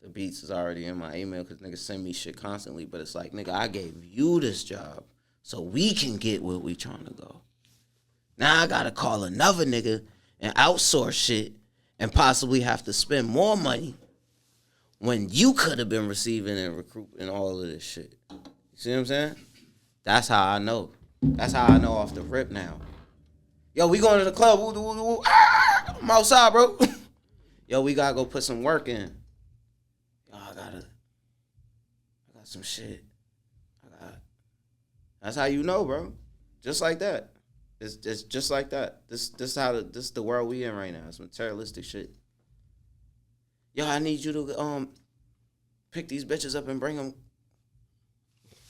The beats is already in my email because niggas send me shit constantly. But it's like, nigga, I gave you this job so we can get where we trying to go. Now I got to call another nigga and outsource shit and possibly have to spend more money when you could have been receiving and recruiting all of this shit. You see what I'm saying? That's how I know. That's how I know off the rip now. Yo, we going to the club. I'm outside, bro. Yo, we got to go put some work in. Yo, I got some shit. That's how you know, bro. Just like that. It's just like that. This is the world we in right now. It's materialistic shit. Yo, I need you to pick these bitches up and bring them.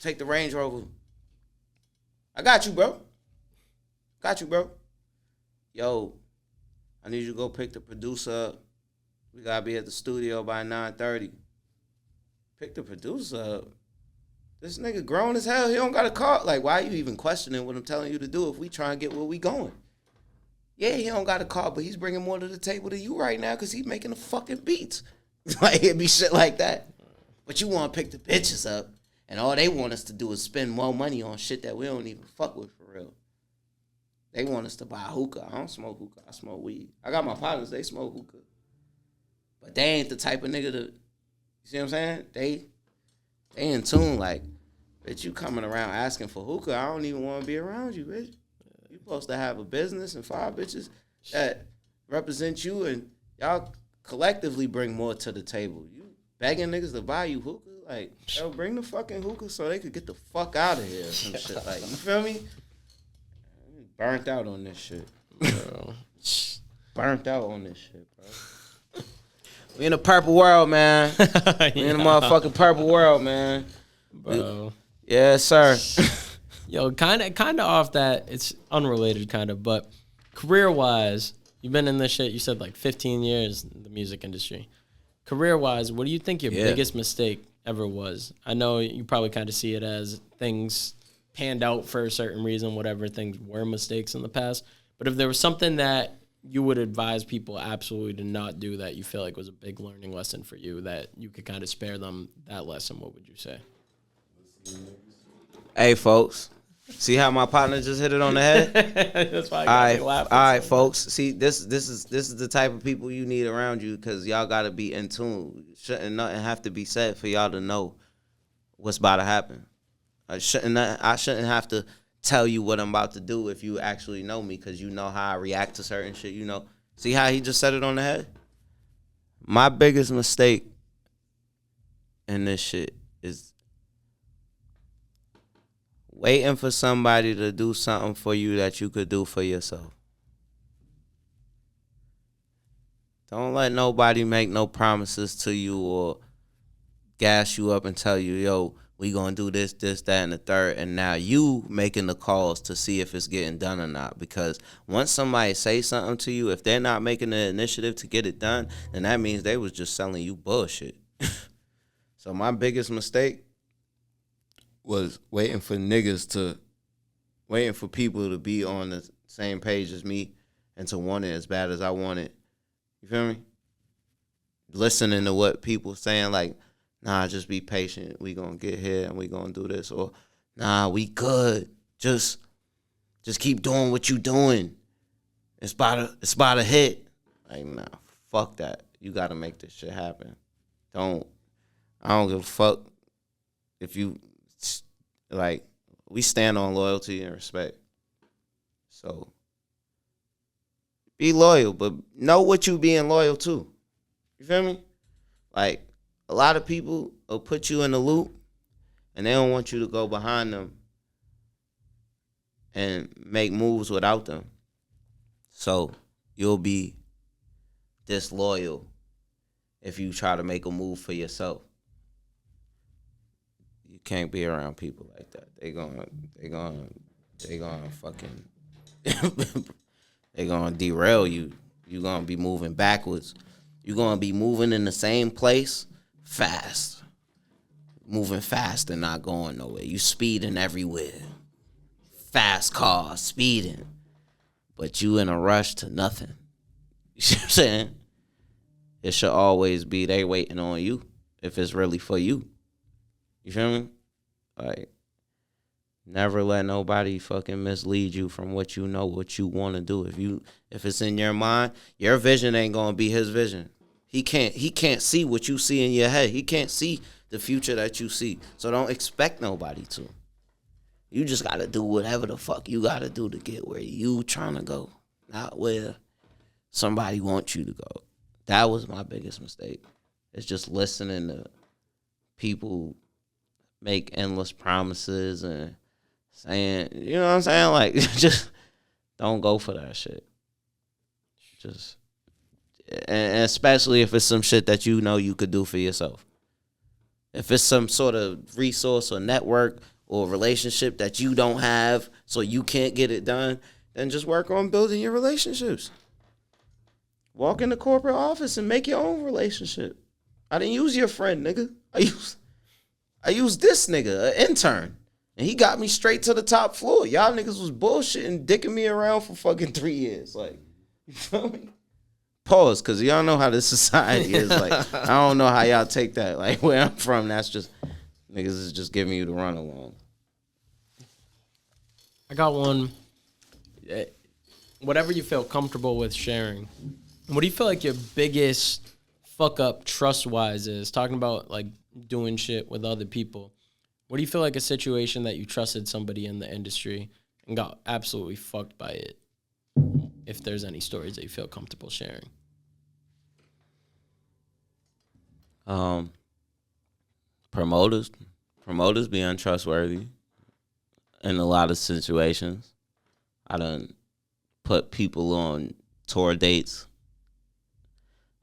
Take the Range Rover. I got you, bro. Yo, I need you to go pick the producer up. We gotta be at the studio by 9:30. Pick the producer up. This nigga grown as hell. He don't got a car. Like, why are you even questioning what I'm telling you to do if we try and get where we going? Yeah, he don't got a car, but he's bringing more to the table than you right now because he's making the fucking beats. Like, it'd be shit like that. But you want to pick the bitches up, and all they want us to do is spend more money on shit that we don't even fuck with for real. They want us to buy hookah. I don't smoke hookah. I smoke weed. I got my partners. They smoke hookah. But they ain't the type of nigga to, you see what I'm saying? They in tune like, bitch, you coming around asking for hookah. I don't even want to be around you, bitch. You supposed to have a business and 5 bitches that represent you, and y'all collectively bring more to the table. You begging niggas to buy you hookah? Like, yo, bring the fucking hookah so they could get the fuck out of here or some shit. Like, you feel me? Burnt out on this shit. Bro. Burnt out on this shit, bro. We in a purple world, man. We in a motherfucking purple world, man. Bro. Yes, sir. Yo, kind of off that. It's unrelated, kind of, but career-wise, you've been in this shit. You said like 15 years in the music industry. Career-wise, what do you think your biggest mistake ever was? I know you probably kind of see it as things panned out for a certain reason, whatever things were mistakes in the past. But if there was something that you would advise people absolutely to not do that you feel like was a big learning lesson for you, that you could kind of spare them that lesson, what would you say? Hey, folks. See how my partner just hit it on the head? That's why I got laughing. All right, folks. See, this is the type of people you need around you because y'all got to be in tune. Shouldn't nothing have to be said for y'all to know what's about to happen. I shouldn't have to tell you what I'm about to do if you actually know me because you know how I react to certain shit. You know, see how he just said it on the head? My biggest mistake in this shit is waiting for somebody to do something for you that you could do for yourself. Don't let nobody make no promises to you or gas you up and tell you, yo, we gonna do this, that, and the third, and now you making the calls to see if it's getting done or not. Because once somebody say something to you, if they're not making the initiative to get it done, then that means they was just selling you bullshit. So my biggest mistake was waiting for people to be on the same page as me and to want it as bad as I want it. You feel me? Listening to what people saying, like, nah, just be patient. We gonna get here and we gonna do this. Or, nah, we good. Just keep doing what you doing. It's about to hit. Like, nah, fuck that. You gotta make this shit happen. I don't give a fuck if you, like, we stand on loyalty and respect. So, be loyal, but know what you being loyal to. You feel me? Like, a lot of people will put you in the loop, and they don't want you to go behind them and make moves without them. So, you'll be disloyal if you try to make a move for yourself. You can't be around people like that. They gonna fucking they gonna derail you. You gonna be moving backwards. You gonna be moving in the same place fast. Moving fast and not going nowhere. You speeding everywhere. Fast cars, speeding. But you in a rush to nothing. You see what I'm saying? It should always be they waiting on you if it's really for you. You feel me? Like, never let nobody fucking mislead you from what you know, what you want to do. If it's in your mind, your vision ain't gonna be his vision. He can't see what you see in your head. He can't see the future that you see. So don't expect nobody to. You just gotta do whatever the fuck you gotta do to get where you trying to go, not where somebody wants you to go. That was my biggest mistake. It's just listening to people make endless promises and saying, you know what I'm saying? Like, just don't go for that shit. Just, and especially if it's some shit that you know you could do for yourself. If it's some sort of resource or network or relationship that you don't have so you can't get it done, then just work on building your relationships. Walk in the corporate office and make your own relationship. I didn't use your friend, nigga. I used this nigga, an intern. And he got me straight to the top floor. Y'all niggas was bullshitting, dicking me around for fucking 3 years. Like, you feel me? Pause, because y'all know how this society is. Like, I don't know how y'all take that. Like, where I'm from, that's just, niggas is just giving you the run along. I got one. Whatever you feel comfortable with sharing. What do you feel like your biggest fuck up trust-wise is? Talking about, like, doing shit with other people. What do you feel like a situation that you trusted somebody in the industry and got absolutely fucked by it? If there's any stories that you feel comfortable sharing. Promoters be untrustworthy in a lot of situations. I done put people on tour dates,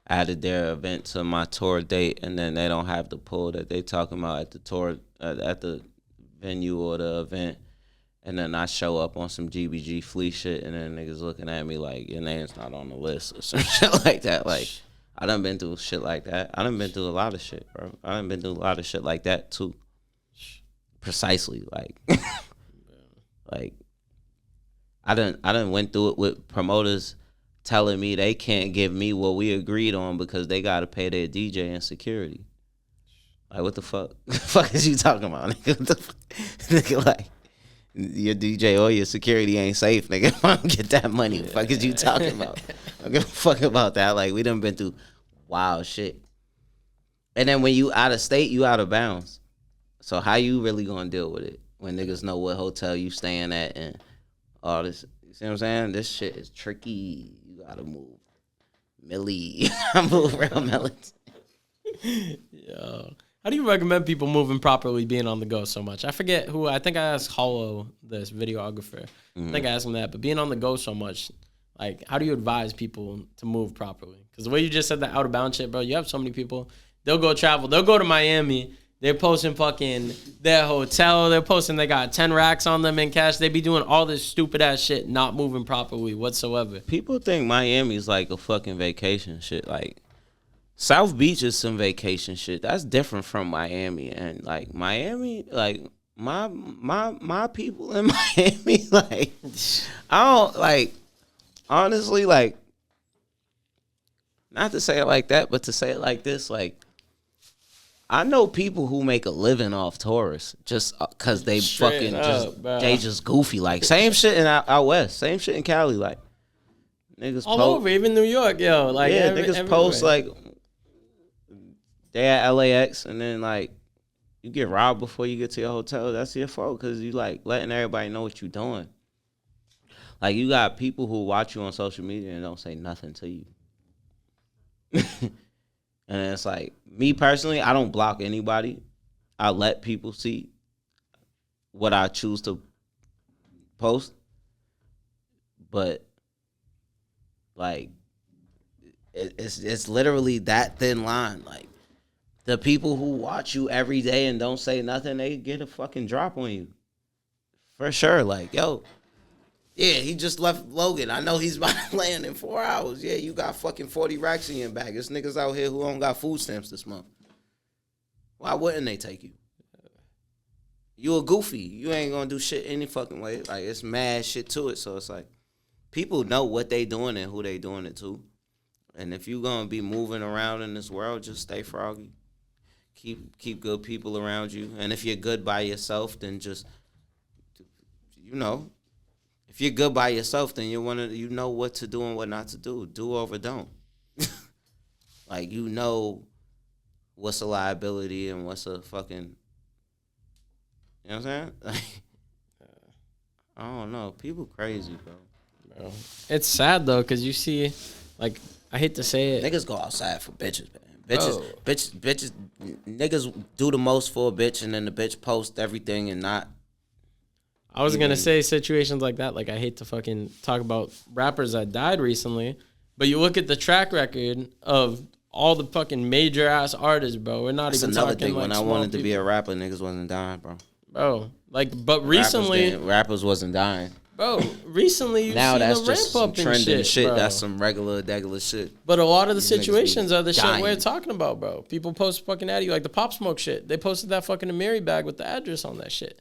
added their event to my tour date, and then they don't have the pull that they talking about at the tour, at the venue or the event. And then I show up on some Gbgflee shit, and then niggas looking at me like, your name's not on the list or some shit like that. Like, I done been through shit like that. I done been through a lot of shit, bro. I done been through a lot of shit like that, too. Precisely, like, like, I done went through it with promoters telling me they can't give me what we agreed on because they got to pay their DJ and security. Like, what the fuck? The fuck is you talking about, nigga? What the fuck? Nigga, like, your DJ or your security ain't safe, nigga. I don't get that money. What the fuck is you talking about? I don't give a fuck about that. Like, we done been through wild shit. And then when you out of state, you out of bounds. So how you really gonna deal with it when niggas know what hotel you staying at and all this? You see what I'm saying? This shit is tricky. You gotta move. Millie. I move around Millie. Yo. How do you recommend people moving properly being on the go so much? I forget who. I think I asked Hollow, this videographer. I think I asked him that. But being on the go so much, like, how do you advise people to move properly? Because the way you just said that out of bounds shit, bro, you have so many people. They'll go travel. They'll go to Miami. They're posting fucking their hotel. They're posting they got 10 racks on them in cash. They be doing all this stupid ass shit, not moving properly whatsoever. People think Miami's like a fucking vacation shit. Like, South Beach is some vacation shit. That's different from Miami. And like Miami, like my people in Miami, like, I don't, like, honestly, like, not to say it like that, but to say it like this, like, I know people who make a living off tourists just because they fucking they just goofy. Like, same shit in out west, same shit in Cali. Like, niggas all over, even New York, yo. Like, yeah, niggas post like they at LAX, and then like you get robbed before you get to your hotel. That's your fault because you like letting everybody know what you doing. Like, you got people who watch you on social media and don't say nothing to you. And it's like, me personally, I don't block anybody. I let people see what I choose to post. But like, it's literally that thin line. Like, the people who watch you every day and don't say nothing, they get a fucking drop on you. For sure. Like, yo, yeah, he just left Logan. I know he's about to land in 4 hours. Yeah, you got fucking 40 racks in your bag. There's niggas out here who don't got food stamps this month. Why wouldn't they take you? You a goofy. You ain't gonna do shit any fucking way. Like, it's mad shit to it. So it's like, people know what they doing and who they doing it to. And if you gonna be moving around in this world, just stay froggy. Keep good people around you. And if you're good by yourself, then just, you know, if you're good by yourself, then you know what to do and what not to do. Do over don't. Like, you know what's a liability and what's a fucking, you know what I'm saying? Like, I don't know. People crazy, bro. It's sad though, cause you see, like, I hate to say it, niggas go outside for bitches, man. Bitches, niggas do the most for a bitch, and then the bitch post everything and not. I was gonna say situations like that. Like, I hate to fucking talk about rappers that died recently, but you look at the track record of all the fucking major ass artists, bro. We're not even talking. That's another thing. Like, when I wanted to be a rapper, niggas wasn't dying, bro. Bro, like, but recently, rappers wasn't dying. Bro, recently you now see that's the just ramp up some trending shit. Bro. That's some regular shit. But a lot of the situations are the shit we're talking about, bro. People post fucking at you, like the Pop Smoke shit. They posted that fucking Amiri bag with the address on that shit.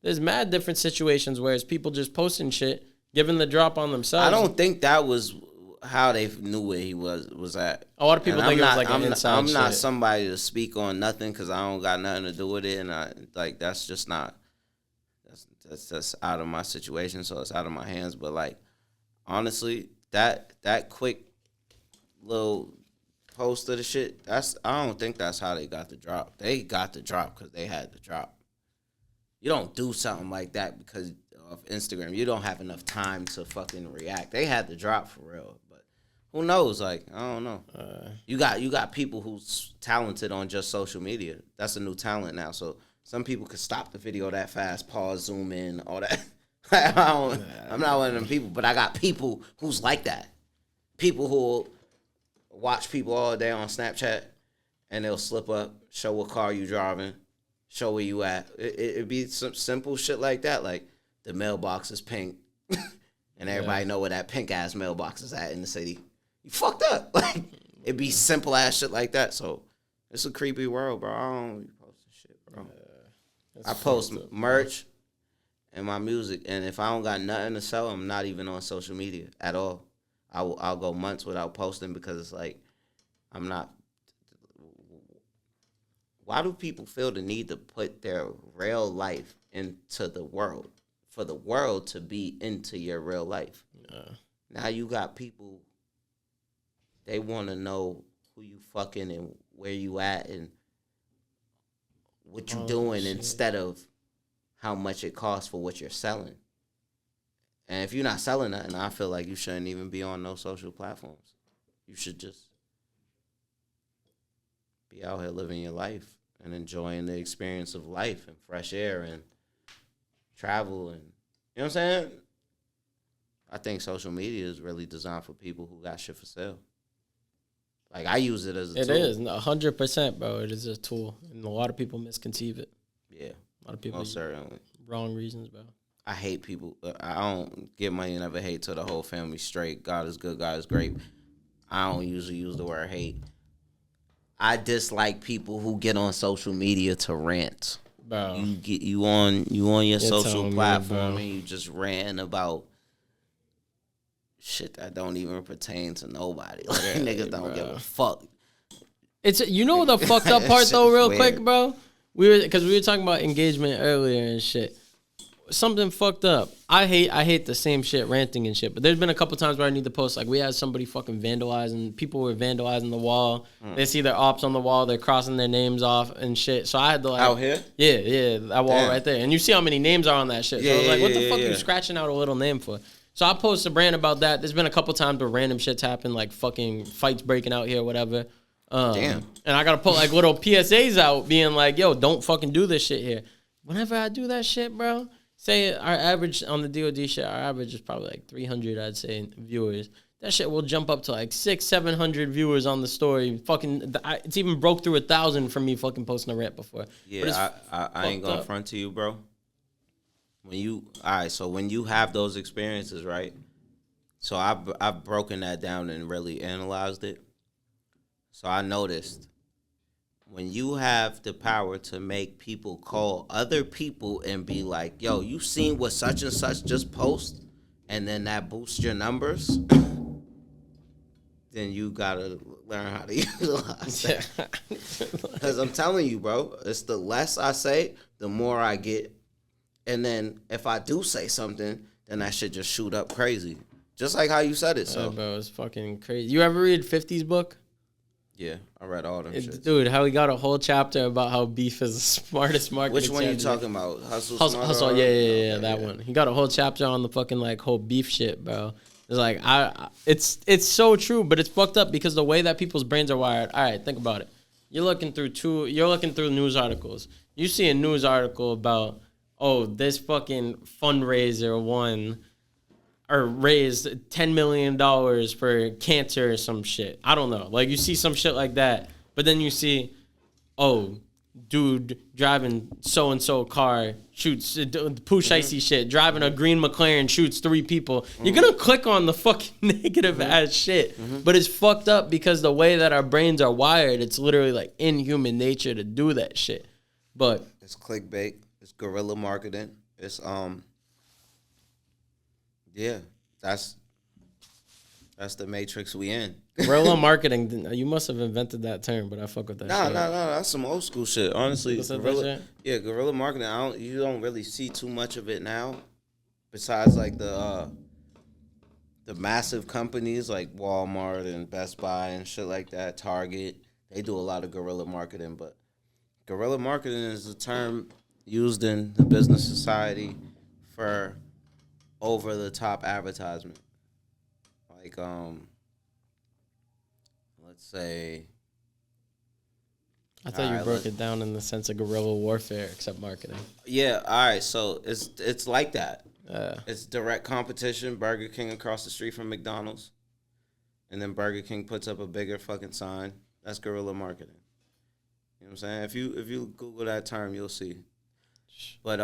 There's mad different situations where it's people just posting shit, giving the drop on themselves. I don't think that was how they knew where he was at. A lot of people think it was like an inside I'm not shit. somebody to speak on nothing because I don't got nothing to do with it, and that's just not. That's out of my situation, so it's out of my hands. But like, honestly, that quick little post of the shit, I don't think that's how they got the drop. They got the drop because they had the drop. You don't do something like that because of Instagram. You don't have enough time to fucking react. They had the drop for real, but who knows? Like, I don't know. You got people who's talented on just social media. That's a new talent now. So some people could stop the video that fast, pause, zoom in, all that. I'm not one of them people, but I got people who's like that. People who watch people all day on Snapchat, and they'll slip up, show what car you driving, show where you at. It'd be some simple shit like that, like the mailbox is pink, and everybody know where that pink ass mailbox is at in the city. You fucked up. Like, it'd be simple ass shit like that. So it's a creepy world, bro. I don't be posting shit, bro. I post merch and my music, and if I don't got nothing to sell, I'm not even on social media at all. I'll go months without posting because it's like I'm not. Why do people feel the need to put their real life into the world for the world to be into your real life? Now you got people, they want to know who you fucking and where you at and what you doing instead of how much it costs for what you're selling. And if you're not selling nothing, I feel like you shouldn't even be on no social platforms. You should just be out here living your life and enjoying the experience of life and fresh air and travel and, you know what I'm saying? I think social media is really designed for people who got shit for sale. Like, I use it as a tool. It is 100%, bro. It is a tool, and a lot of people misconceive it. Yeah, a lot of people most certainly wrong reasons, bro. I hate people. I don't get money and never hate till the whole family straight. God is good. God is great. I don't usually use the word hate. I dislike people who get on social media to rant. Bro, you on your social platform me, and you just rant about shit that don't even pertain to nobody. Like, niggas don't give a fuck. It's the fucked up part though, real weird. quick, bro. We were talking about engagement earlier and shit. Something fucked up. I hate the same shit, ranting and shit. But there's been a couple times where I need to post. Like, we had somebody fucking vandalizing. People were vandalizing the wall. They see their ops on the wall. They're crossing their names off and shit. So I had to like out here. Yeah, that wall right there. And you see how many names are on that shit. So I was like, what the fuck are you scratching out a little name for? So I posted a brand about that. There's been a couple times where random shit's happened, like fucking fights breaking out here, whatever. Damn. And I gotta put like little PSAs out, being like, "Yo, don't fucking do this shit here." Whenever I do that shit, bro. Say our average on the DOD shit, our average is probably like 300, I'd say, viewers. That shit will jump up to like 600-700 viewers on the story. Fucking, it's even broke through 1,000 from me fucking posting a rant before. Yeah, I ain't gonna front to you, bro. When you have those experiences, right? So I've broken that down and really analyzed it. So I noticed when you have the power to make people call other people and be like, yo, you seen what such and such just post, and then that boosts your numbers, then you gotta learn how to utilize that. Because I'm telling you, bro, it's the less I say, the more I get. And then if I do say something, then that shit just shoot up crazy. Just like how you said it. So, bro, it's fucking crazy. You ever read 50's book? Yeah, I read all them shit. Dude, how he got a whole chapter about how beef is the smartest marketing. Which one you talking about? Hustle. Yeah, that one. He got a whole chapter on the fucking like whole beef shit, bro. It's like it's so true, but it's fucked up because the way that people's brains are wired. All right, think about it. You're looking through news articles. You see a news article about, oh, this fucking fundraiser won or raised $10 million for cancer or some shit. I don't know. Like, you see some shit like that, but then you see, oh, dude driving so-and-so car shoots, poosh icy shit, driving a green McLaren shoots 3 people. You're going to click on the fucking negative ass shit. But it's fucked up because the way that our brains are wired, it's literally like in human nature to do that shit. But it's clickbait. It's guerrilla marketing. It's yeah, that's the matrix we in. Guerrilla marketing. You must have invented that term, but I fuck with that. No, shit. that's some old school shit. Honestly, What's that guerrilla, shit? yeah, guerrilla marketing. You don't really see too much of it now, besides like the massive companies like Walmart and Best Buy and shit like that. Target, they do a lot of guerrilla marketing, but guerrilla marketing is a term used in the business society for over the top advertisement. Like let's say I thought you broke it down in the sense of guerrilla warfare, except marketing. Yeah, all right. So it's like that. It's direct competition. Burger King across the street from McDonald's, and then Burger King puts up a bigger fucking sign. That's guerrilla marketing. You know what I'm saying? If you Google that term, you'll see. But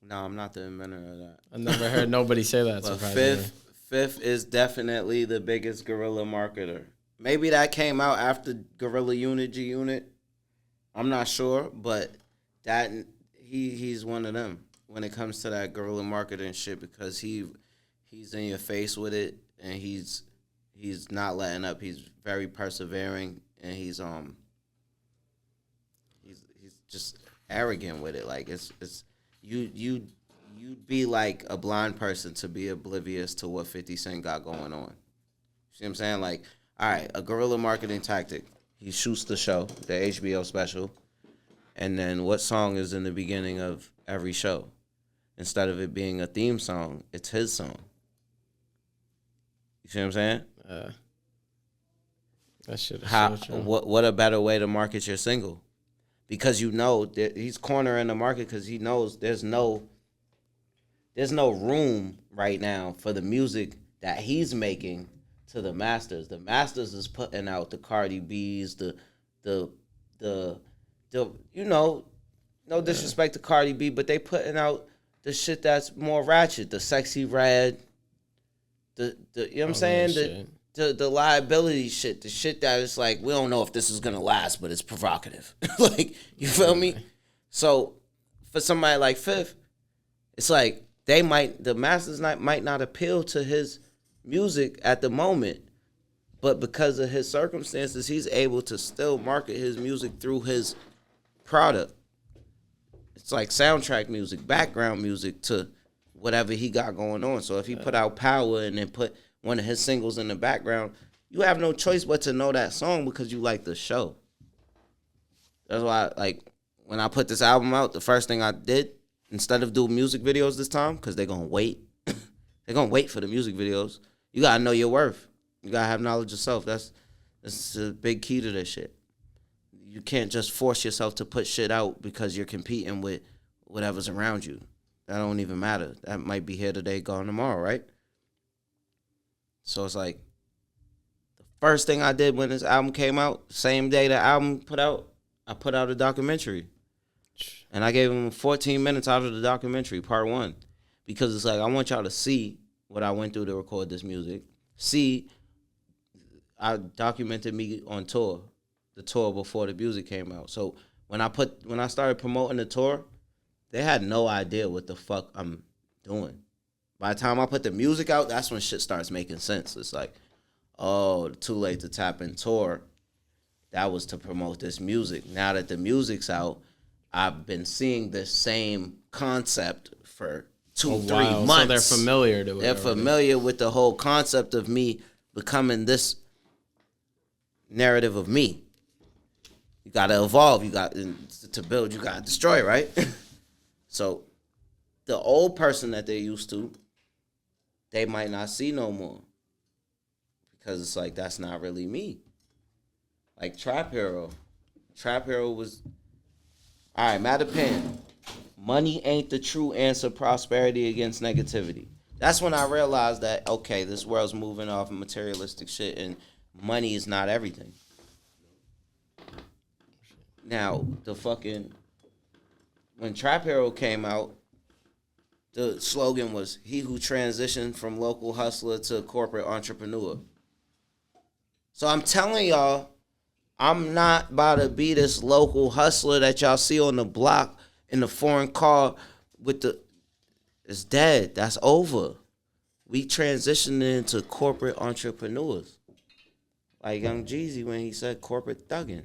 no, I'm not the inventor of that. I never heard nobody say that. But Surprisingly. Fifth is definitely the biggest guerrilla marketer. Maybe that came out after Guerrilla Unit. I'm not sure, but that he's one of them when it comes to that guerrilla marketing shit, because he's in your face with it, and he's not letting up. He's very persevering, and he's just arrogant with it. Like it's you'd be like a blind person to be oblivious to what 50 Cent got going on. See what I'm saying? Like, all right, a guerrilla marketing tactic. He shoots the show, the HBO special, and then what song is in the beginning of every show? Instead of it being a theme song, it's his song. You see what I'm saying? That shit is How? so true. What a better way to market your single? Because you know that he's cornering the market, because he knows there's no room right now for the music that he's making to the masters. The masters is putting out the Cardi B's, the you know, no disrespect to Cardi B, but they putting out the shit that's more ratchet, the Sexy Red, the you know what I'm saying? The liability shit, the shit that is like, we don't know if this is gonna last, but it's provocative. Like, you feel me? So for somebody like Fifth, it's like the masters might not appeal to his music at the moment, but because of his circumstances, he's able to still market his music through his product. It's like soundtrack music, background music to whatever he got going on. So if he put out Power and then put one of his singles in the background, you have no choice but to know that song because you like the show. That's why, like, when I put this album out, the first thing I did, instead of doing music videos this time, because they're going to wait. They're going to wait for the music videos. You got to know your worth. You got to have knowledge of self. That's a big key to this shit. You can't just force yourself to put shit out because you're competing with whatever's around you. That don't even matter. That might be here today, gone tomorrow, right? So it's like, the first thing I did when this album came out, same day the album put out, I put out a documentary. And I gave him 14 minutes out of the documentary, part 1. Because it's like, I want y'all to see what I went through to record this music. See, I documented me on tour, the tour before the music came out. So when I started promoting the tour, they had no idea what the fuck I'm doing. By the time I put the music out, that's when shit starts making sense. It's like, oh, the 2Late2Tapin tour, that was to promote this music. Now that the music's out, I've been seeing this same concept for 2-3 months. So they're familiar to it. They're familiar with the whole concept of me becoming this narrative of me. You got to evolve. You got to build. You got to destroy, right? So the old person that they're used to, they might not see no more, because it's like, that's not really me. Like Trap Hero. Trap Hero was, all right, Mattapan. Money ain't the true answer, prosperity against negativity. That's when I realized that, okay, this world's moving off of materialistic shit and money is not everything. Now, when Trap Hero came out, the slogan was, he who transitioned from local hustler to corporate entrepreneur. So I'm telling y'all, I'm not about to be this local hustler that y'all see on the block in the foreign car with the, it's dead. That's over. We transitioned into corporate entrepreneurs. Like Young Jeezy when he said corporate thugging.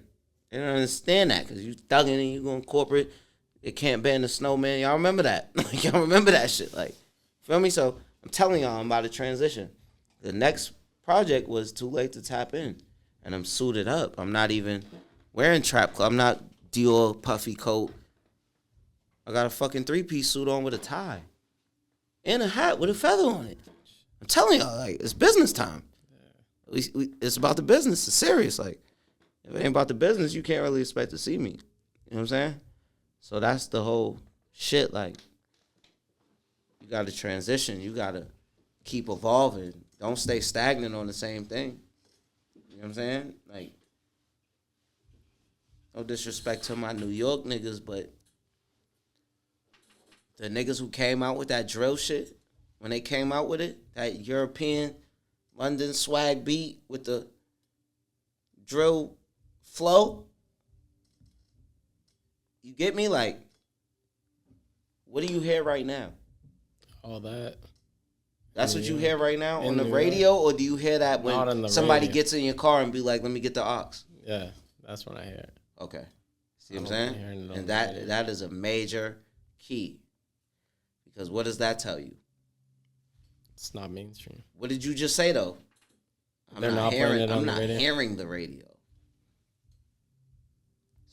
They don't understand that because you thugging and you going corporate. It can't ban the snowman. Y'all remember that? Like, y'all remember that shit. Like, feel me? So I'm telling y'all I'm about to transition. The next project was Too Late to Tap In. And I'm suited up. I'm not even wearing trap clothes. I'm not Dior puffy coat. I got a fucking 3-piece suit on with a tie. And a hat with a feather on it. I'm telling y'all, like, it's business time. It's about the business. It's serious. Like, if it ain't about the business, you can't really expect to see me. You know what I'm saying? So that's the whole shit. Like, you got to transition. You got to keep evolving. Don't stay stagnant on the same thing. You know what I'm saying? Like, no disrespect to my New York niggas, but the niggas who came out with that drill shit, when they came out with it, that European London swag beat with the drill flow, you get me? Like, what do you hear right now? All that. That's what you hear right now on the radio, or do you hear that when somebody gets in your car and be like, "Let me get the aux"? Yeah, that's what I hear. Okay, see what I'm saying? And that is a major key, because what does that tell you? It's not mainstream. What did you just say though? I'm not hearing the radio.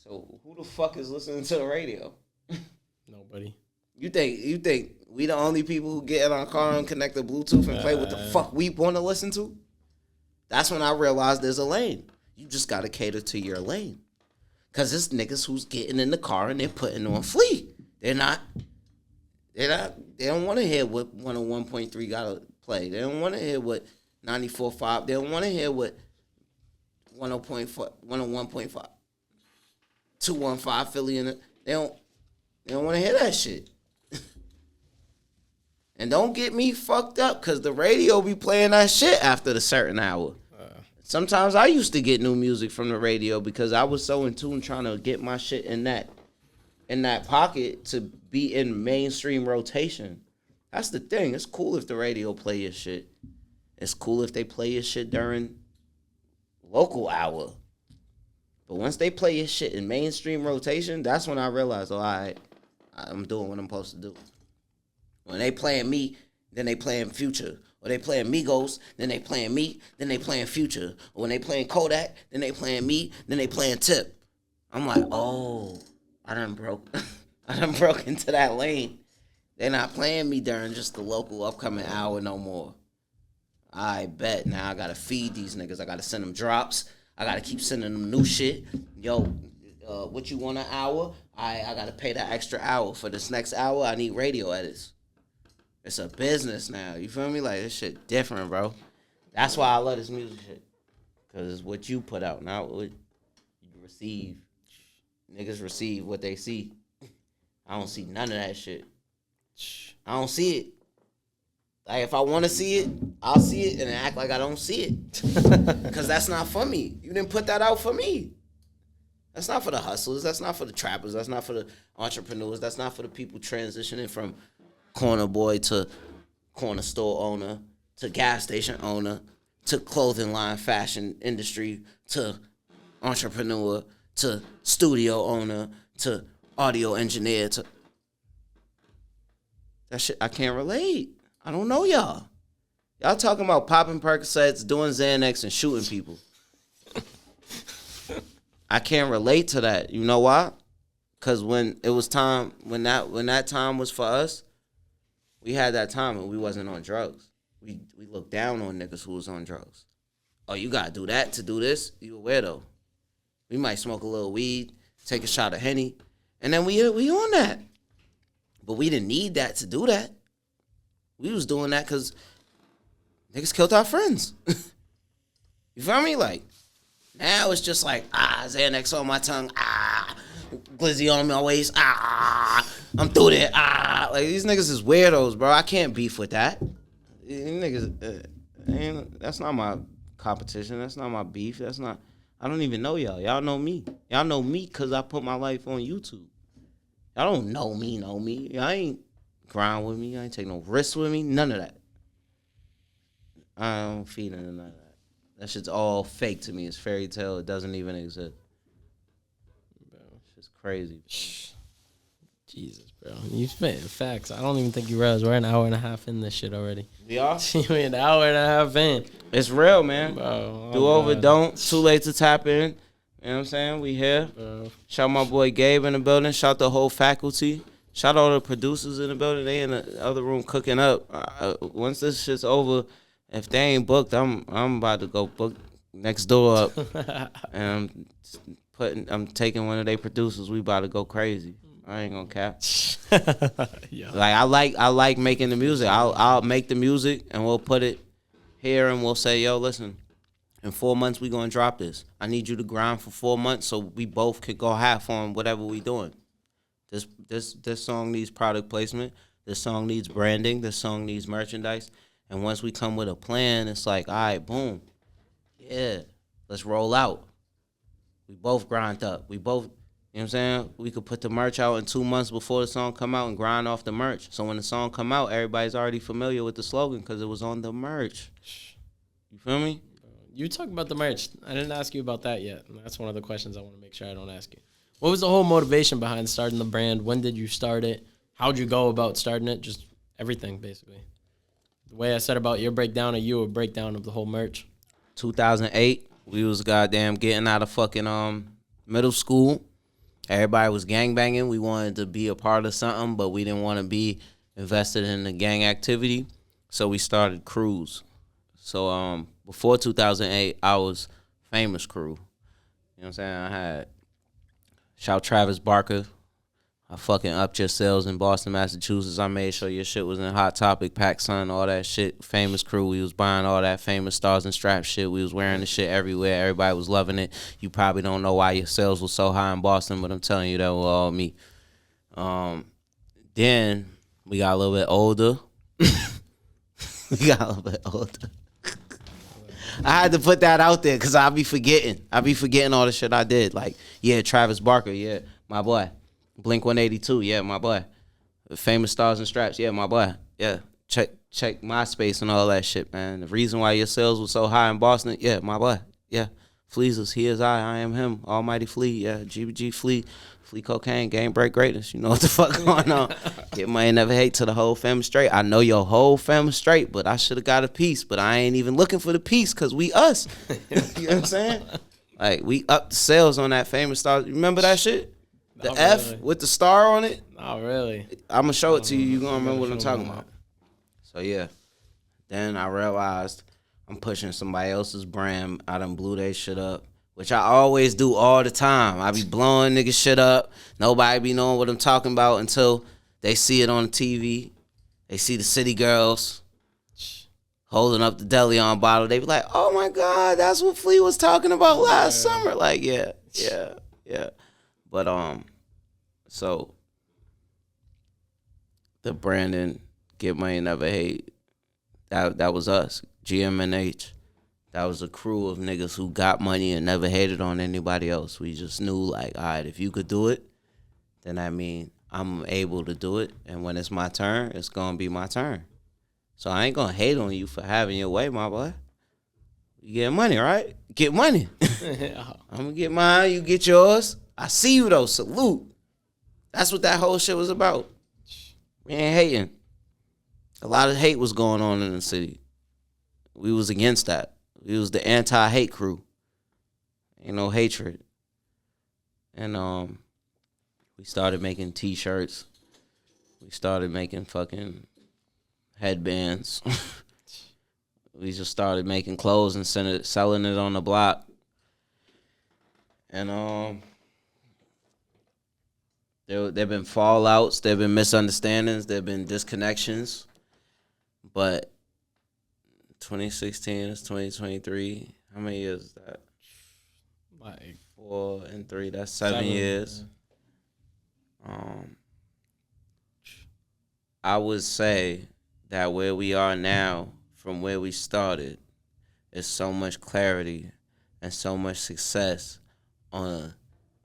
So who the fuck is listening to the radio? Nobody. You think we the only people who get in our car and connect the Bluetooth and play what the fuck we want to listen to? That's when I realized there's a lane. You just gotta cater to your lane. Cause it's niggas who's getting in the car and they're putting on Flea. They don't want to hear what 101.3 gotta play. They don't want to hear what 94.5. They don't want to hear what 101.5, 215 Philly in it. They don't want to hear that shit. And don't get me fucked up, because the radio be playing that shit after the certain hour. Sometimes I used to get new music from the radio because I was so in tune trying to get my shit in that pocket to be in mainstream rotation. That's the thing. It's cool if the radio play your shit. It's cool if they play your shit during local hour. But once they play your shit in mainstream rotation, that's when I realized, all right, I'm doing what I'm supposed to do. When they playing me, then they playing Future. Or they playing Migos, then they playing me, then they playing Future. Or when they playing Kodak, then they playing me, then they playing Tip. I'm like, oh, I done broke into that lane. They're not playing me during just the local upcoming hour no more. I bet. Now I gotta feed these niggas. I gotta send them drops. I gotta keep sending them new shit. Yo, what you want an hour? I gotta pay that extra hour. For this next hour, I need radio edits. It's a business now. You feel me? Like, this shit different, bro. That's why I love this music shit. Because it's what you put out, not what you receive. Niggas receive what they see. I don't see none of that shit. I don't see it. Like, if I want to see it, I'll see it and act like I don't see it. Because that's not for me. You didn't put that out for me. That's not for the hustlers. That's not for the trappers. That's not for the entrepreneurs. That's not for the people transitioning from corner boy to corner store owner to gas station owner to clothing line fashion industry to entrepreneur to studio owner to audio engineer to that shit. I can't relate. I don't know y'all. Y'all talking about popping Percocets, doing Xanax, and shooting people. I can't relate to that. You know why? Because when it was time, when that time was for us, we had that time and we wasn't on drugs. We looked down on niggas who was on drugs. Oh, you gotta do that to do this? You a weirdo. We might smoke a little weed, take a shot of Henny, and then we on that. But we didn't need that to do that. We was doing that because niggas killed our friends. You feel me? Like, now it's just like, Xanax on my tongue, Glizzy on my waist, I'm through there, Like, these niggas is weirdos, bro. I can't beef with that. These niggas, that's not my competition. That's not my beef. I don't even know y'all. Y'all know me. Y'all know me because I put my life on YouTube. Y'all don't know me. Y'all ain't grind with me. Y'all ain't take no risks with me. None of that. I don't feed into none of that. That shit's all fake to me. It's fairy tale. It doesn't even exist. Bro, it's just crazy. Bro. Jesus, bro. You spitting facts. I don't even think you realize we're an hour and a half in this shit already. We are? We're an hour and a half in. It's real, man. Bro, Do over, don't. Too late to tap in. You know what I'm saying? We here. Shout my boy Gabe in the building. Shout the whole faculty. Shout all the producers in the building. They in the other room cooking up. Once this shit's over, if they ain't booked, I'm about to go book next door up. And I'm taking one of their producers. We about to go crazy. I ain't gonna cap. Yeah. Like I like making the music. I'll make the music and we'll put it here and we'll say, yo, listen, in 4 months we gonna drop this. I need you to grind for 4 months so we both could go half on whatever we doing. This song needs product placement. This song needs branding. This song needs merchandise. And once we come with a plan, it's like, all right, boom. Yeah, let's roll out. We both grind up. We both, you know what I'm saying? We could put the merch out in 2 months before the song come out and grind off the merch. So when the song come out, everybody's already familiar with the slogan because it was on the merch. You feel me? You talk about the merch. I didn't ask you about that yet. That's one of the questions I want to make sure I don't ask you. What was the whole motivation behind starting the brand? When did you start it? How'd you go about starting it? Just everything, basically. The way I said about your breakdown of you, a breakdown of the whole merch. 2008, we was goddamn getting out of fucking middle school. Everybody was gangbanging. We wanted to be a part of something, but we didn't want to be invested in the gang activity. So we started crews. So before 2008, I was Famous Crew. You know what I'm saying? I had Shout Travis Barker. I fucking upped your sales in Boston, Massachusetts. I made sure your shit was in Hot Topic, Pac Sun, all that shit. Famous Crew. We was buying all that Famous Stars and Straps shit. We was wearing the shit everywhere. Everybody was loving it. You probably don't know why your sales was so high in Boston, but I'm telling you, that was all me. Then we got a little bit older. I had to put that out there because I be forgetting all the shit I did. Like, yeah, Travis Barker, yeah, my boy. Blink 182, yeah, my boy. Famous Stars and Straps, yeah, my boy. Yeah, check MySpace and all that shit, man. The reason why your sales were so high in Boston, yeah, my boy. Yeah, Fleas is he is I am him. Almighty Flea, yeah, Gbgflee. Flea cocaine, game break greatness. You know what the fuck going on. Get money, never hate to the whole family straight. I know your whole family straight, but I should have got a piece. But I ain't even looking for the piece because we us. You know what I'm saying? Like, we upped the sales on that Famous Star. You remember that shit? The Not F really. with the star on it? Not really. I'm going to show it to you. You're going to remember what I'm talking about. So, yeah. Then I realized I'm pushing somebody else's brand. I done blew their shit up, which I always do all the time. I be blowing niggas shit up. Nobody be knowing what I'm talking about until they see it on the TV. They see the City Girls holding up the Deleon bottle. They be like, oh, my God, that's what Flea was talking about last summer. Like, yeah. But, so the Brandon, Get Money, Never Hate, that was us, GMNH. That was a crew of niggas who got money and never hated on anybody else. We just knew, like, all right, if you could do it, then that mean I'm able to do it. And when it's my turn, it's going to be my turn. So I ain't going to hate on you for having your way, my boy. You get money, right? Get money. I'm going to get mine, you get yours. I see you, though. Salute. That's what that whole shit was about. We ain't hating. A lot of hate was going on in the city. We was against that. We was the anti-hate crew. Ain't no hatred. And we started making T-shirts. We started making fucking headbands. We just started making clothes and selling it on the block. And there've been fallouts, there've been misunderstandings, there've been disconnections. But 2016 is 2023. How many years is that? Like 4 and 3. That's 7 years. Yeah. I would say that where we are now from where we started is so much clarity and so much success on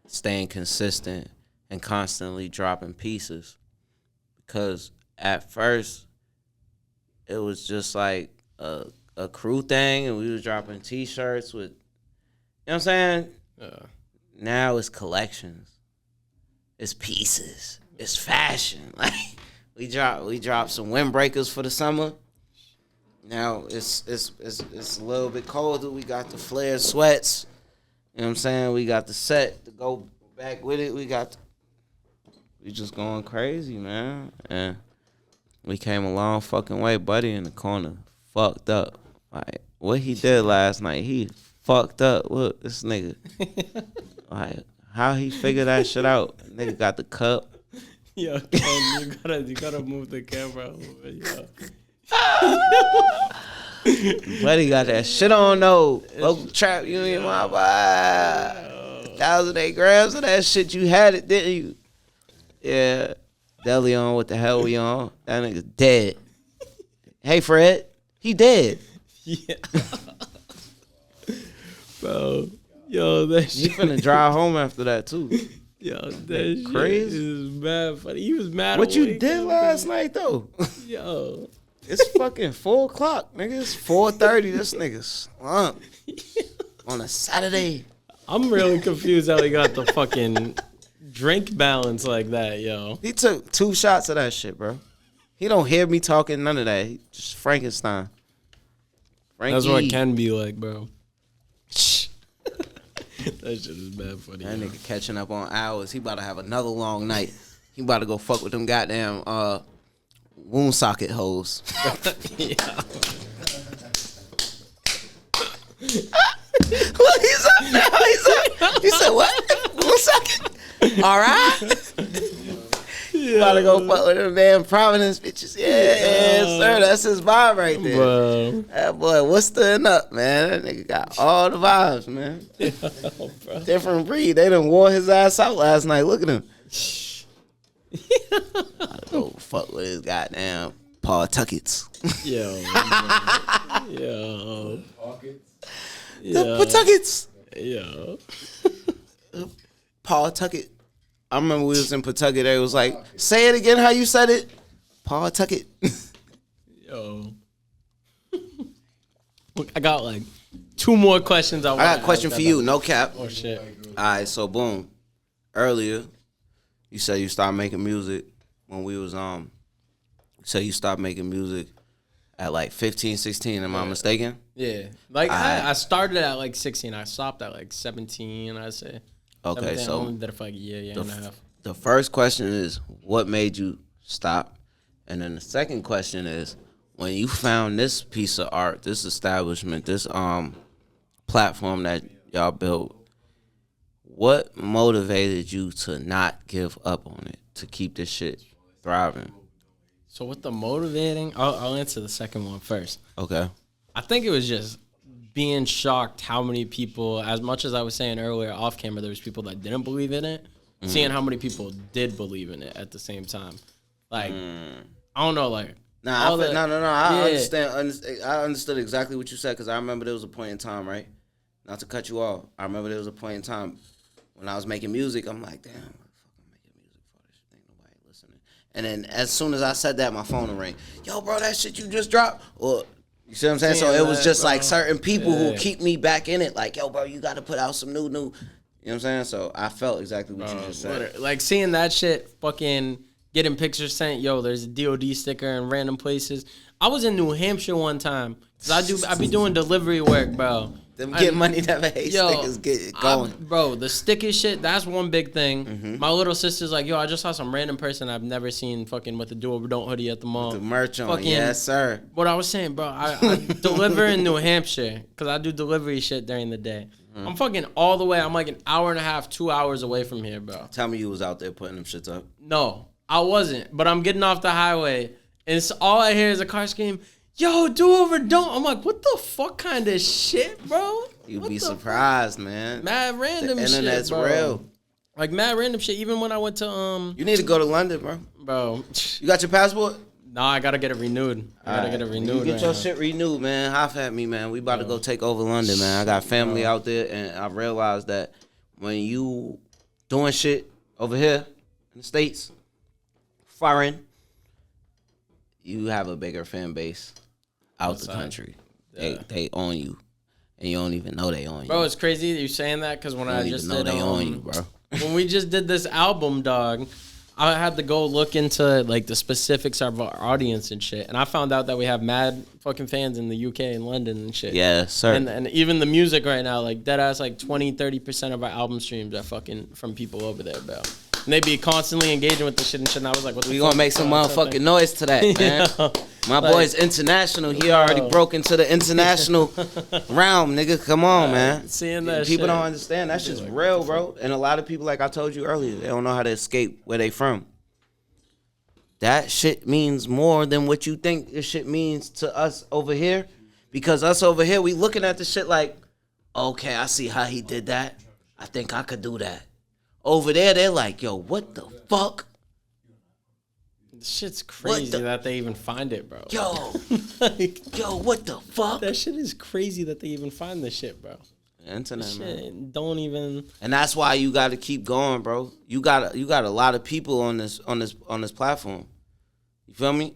staying consistent and constantly dropping pieces. Because at first, it was just like a crew thing, and we was dropping T-shirts with, you know what I'm saying? Now it's collections. It's pieces. It's fashion. Like we dropped some windbreakers for the summer. Now it's a little bit colder. We got the flared sweats. You know what I'm saying? We got the set to go back with it. We just going crazy, man. And we came a long fucking way. Buddy in the corner fucked up. Like what he did last night, he fucked up. Look, this nigga. Like how he figured that shit out. Nigga got the cup. Yo, Ken, you gotta move the camera a little bit, yo. Buddy got that shit on though. Local trap union, my boy. 1,008 grams of that shit. You had it, didn't you? Yeah. Deli on, what the hell we on? That nigga's dead. Hey Fred, he dead. Yeah. Bro, yo, that shit. You finna drive home after that too. Yo, that crazy. shit is mad funny. He was mad. What you did last night though? Yo. It's fucking 4:00, nigga. It's 4:30. This nigga slumped on a Saturday. I'm really confused how he got the fucking drink balance like that, yo. He took 2 shots of that shit, bro. He don't hear me talking, none of that. He just Frankenstein. Frankie. That's what Ken be like, bro. That shit is bad funny. That nigga catching up on hours. He about to have another long night. He about to go fuck with them goddamn wound socket hoes. Yeah. Look, he's up now. He said what? Wound socket? All right. You gotta go fuck with them damn Providence bitches. Yeah, sir. That's his vibe right there. Bro. That boy, what's stirring up, man? That nigga got all the vibes, man. Bro. Different breed. They done wore his ass out last night. Look at him. Go fuck with his goddamn Paul Tuckets. Yo. Yo. The Pawtuckets. Yo. Paul Tucket. I remember we was in Pawtucket. They was like, say it again how you said it. Paul Tucket. Yo. Look, I got like 2 more questions. I got a question for you. No cap. Oh, shit. All right, so boom. Earlier, you said you started making music when we was You said you stopped making music at like 15, 16. Am I mistaken? Yeah. Like, I started at like 16. I stopped at like 17, I say. Okay, 17, so I only did it for like a year and a half. The first question is, what made you stop? And then the second question is, when you found this piece of art, this establishment, this platform that y'all built, what motivated you to not give up on it, to keep this shit thriving? So with the motivating, I'll answer the second one first. Okay. I think it was just being shocked how many people, as much as I was saying earlier off camera, there was people that didn't believe in it, seeing how many people did believe in it at the same time. Like, I don't know, like. No. I understand. I understood exactly what you said, because I remember there was a point in time, right? Not to cut you off. I remember there was a point in time when I was making music. I'm like, damn, what the fuck I'm making music for? This shit ain't nobody listening. And then as soon as I said that, my phone will ring. Yo, bro, that shit you just dropped? Or you see what I'm saying? So it was just like certain people who keep me back in it. Like, yo, bro, you got to put out some new. You know what I'm saying? So I felt exactly what you just said. Like seeing that shit, fucking getting pictures sent. Yo, there's a DOD sticker in random places. I was in New Hampshire one time. Cause I be doing delivery work, bro. Them get money never hate stickers get it going. Bro, the sticker shit, that's one big thing. Mm-hmm. My little sister's like, yo, I just saw some random person I've never seen fucking with the do over don't hoodie at the mall. With the merch on, fucking, yes, sir. What I was saying, bro, I deliver in New Hampshire because I do delivery shit during the day. Mm-hmm. I'm fucking all the way. I'm like an hour and a half, 2 hours away from here, bro. Tell me you was out there putting them shits up. No, I wasn't. But I'm getting off the highway, and all I hear is a car scream, yo, do over don't. I'm like, what the fuck kind of shit, bro? You'd be surprised, man. Mad random shit, internet's bro. real. Like, mad random shit. Even when I went to, You need to go to London, bro. Bro. You got your passport? Nah, I gotta get it renewed. You get your shit renewed, man. Hoff at me, man. We about to go take over London, man. I got family out there, and I realized that when you doing shit over here, in the States, foreign, you have a bigger fan base out the country. Yeah. They own you, and you don't even know they own you. Bro, it's crazy that you're saying that because when I just know they own you, bro. When we just did this album, dog, I had to go look into like the specifics of our audience and shit, and I found out that we have mad fucking fans in the UK and London and shit. Yeah, sir. And even the music right now, like dead ass, like 20-30% of our album streams are fucking from people over there, bro. And they be constantly engaging with the shit and shit. And I was like, what the fuck? We gonna make some motherfucking noise to that, man. Yeah. My boy's international. He already broke into the international realm, nigga. Come on, man. Seeing that people shit. Don't understand. That shit's real, bro. And a lot of people, like I told you earlier, they don't know how to escape where they from. That shit means more than what you think this shit means to us over here. Because us over here, we looking at the shit like, okay, I see how he did that. I think I could do that. Over there, they're like, yo, what the fuck? This shit's crazy that they even find it, bro. Yo, like, yo, what the fuck? That shit is crazy that they even find this shit, bro. Internet, shit, man. Don't even. And that's why you got to keep going, bro. You got a lot of people on this platform. You feel me?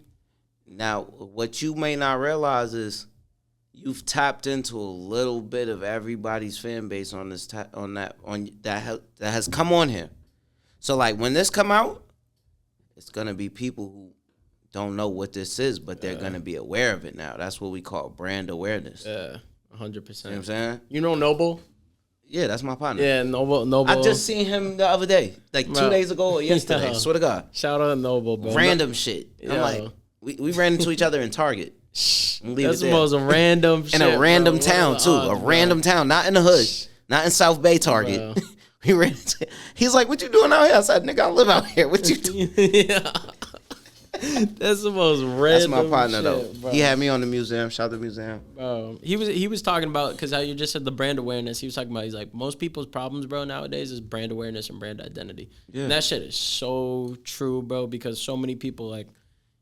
Now, what you may not realize is you've tapped into a little bit of everybody's fan base on this that has come on here. So like when this come out, it's gonna be people who don't know what this is, but they're gonna be aware of it now. That's what we call brand awareness. Yeah, 100%. You know what I'm saying? You know Noble? Yeah, that's my partner. Yeah, Noble. I just seen him the other day, like 2 days ago or yesterday. Yeah. Swear to God. Shout out to Noble, bro. Random shit. I'm like, we ran into each other in Target. That's the most random shit. In a random bro. town, too. A random town. Not in the hood. Not in South Bay Target. We ran into, he's like, what you doing out here? I said, nigga, I live out here. What you doing? Yeah. That's the most random That's my partner, shit, though. bro. He had me on the museum. Shout out to the museum. He was talking about, because how you just said the brand awareness. He was talking about, he's like, most people's problems, bro, nowadays is brand awareness and brand identity. Yeah. And that shit is so true, bro, because so many people, like,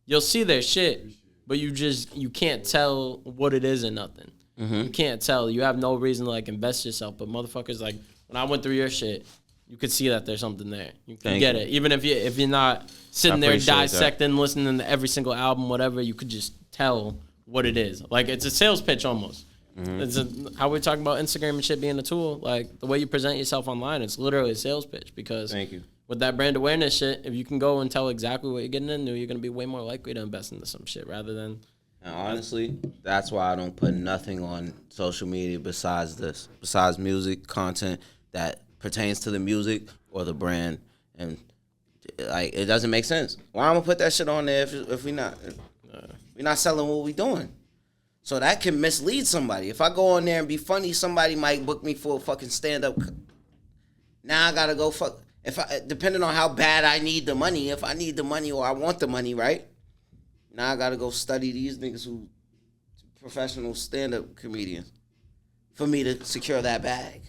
you'll see their shit, but you can't tell what it is and nothing. Mm-hmm. You can't tell. You have no reason to, like, invest yourself. But motherfuckers, like, when I went through your shit, you could see that there's something there. You can get it. Even if you're not sitting there dissecting, listening to every single album, whatever, you could just tell what it is. Like, it's a sales pitch almost. Mm-hmm. It's how we're talking about Instagram and shit being a tool. Like, the way you present yourself online, it's literally a sales pitch. Because with that brand awareness shit, if you can go and tell exactly what you're getting into, you're going to be way more likely to invest into some shit rather than... And honestly, that's why I don't put nothing on social media besides this. Besides music, content that pertains to the music or the brand. And, like, it doesn't make sense. Why am I put that shit on there if we're not selling what we doing? So that can mislead somebody. If I go on there and be funny, somebody might book me for a fucking stand-up. Now I gotta go fuck. Depending on how bad I need the money, if I need the money or I want the money, right? Now I gotta go study these niggas who professional stand-up comedians for me to secure that bag,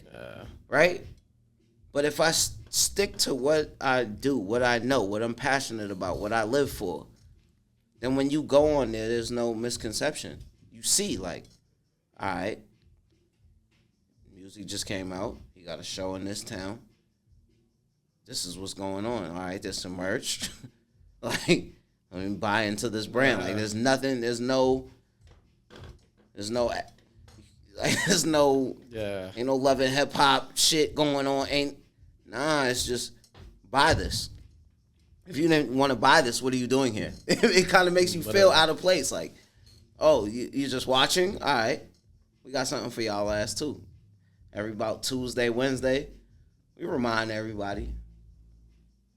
right? But if I stick to what I do, what I know, what I'm passionate about, what I live for, then when you go on there, there's no misconception. You see, like, all right, music just came out. You got a show in this town. This is what's going on. All right, there's some merch. Like, I mean, buy into this brand. Like, there's nothing. There's no. Ain't no love and hip hop shit going on. It's just buy this. If you didn't want to buy this, what are you doing here? It kind of makes you feel out of place. Like, oh, you just watching? All right, we got something for y'all ass too. Every about Tuesday, Wednesday, we remind everybody.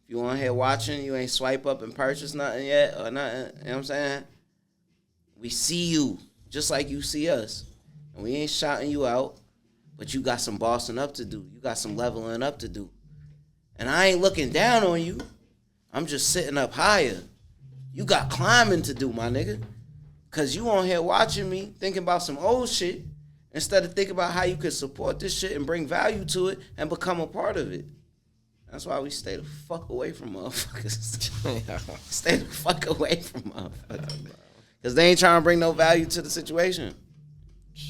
If you on here watching, you ain't swipe up and purchase nothing yet or nothing, you know what I'm saying? We see you just like you see us. And we ain't shouting you out, but you got some bossing up to do. You got some leveling up to do. And I ain't looking down on you. I'm just sitting up higher. You got climbing to do, my nigga. Because you on here watching me, thinking about some old shit, instead of thinking about how you could support this shit and bring value to it and become a part of it. That's why we stay the fuck away from motherfuckers. Stay the fuck away from motherfuckers. Because they ain't trying to bring no value to the situation.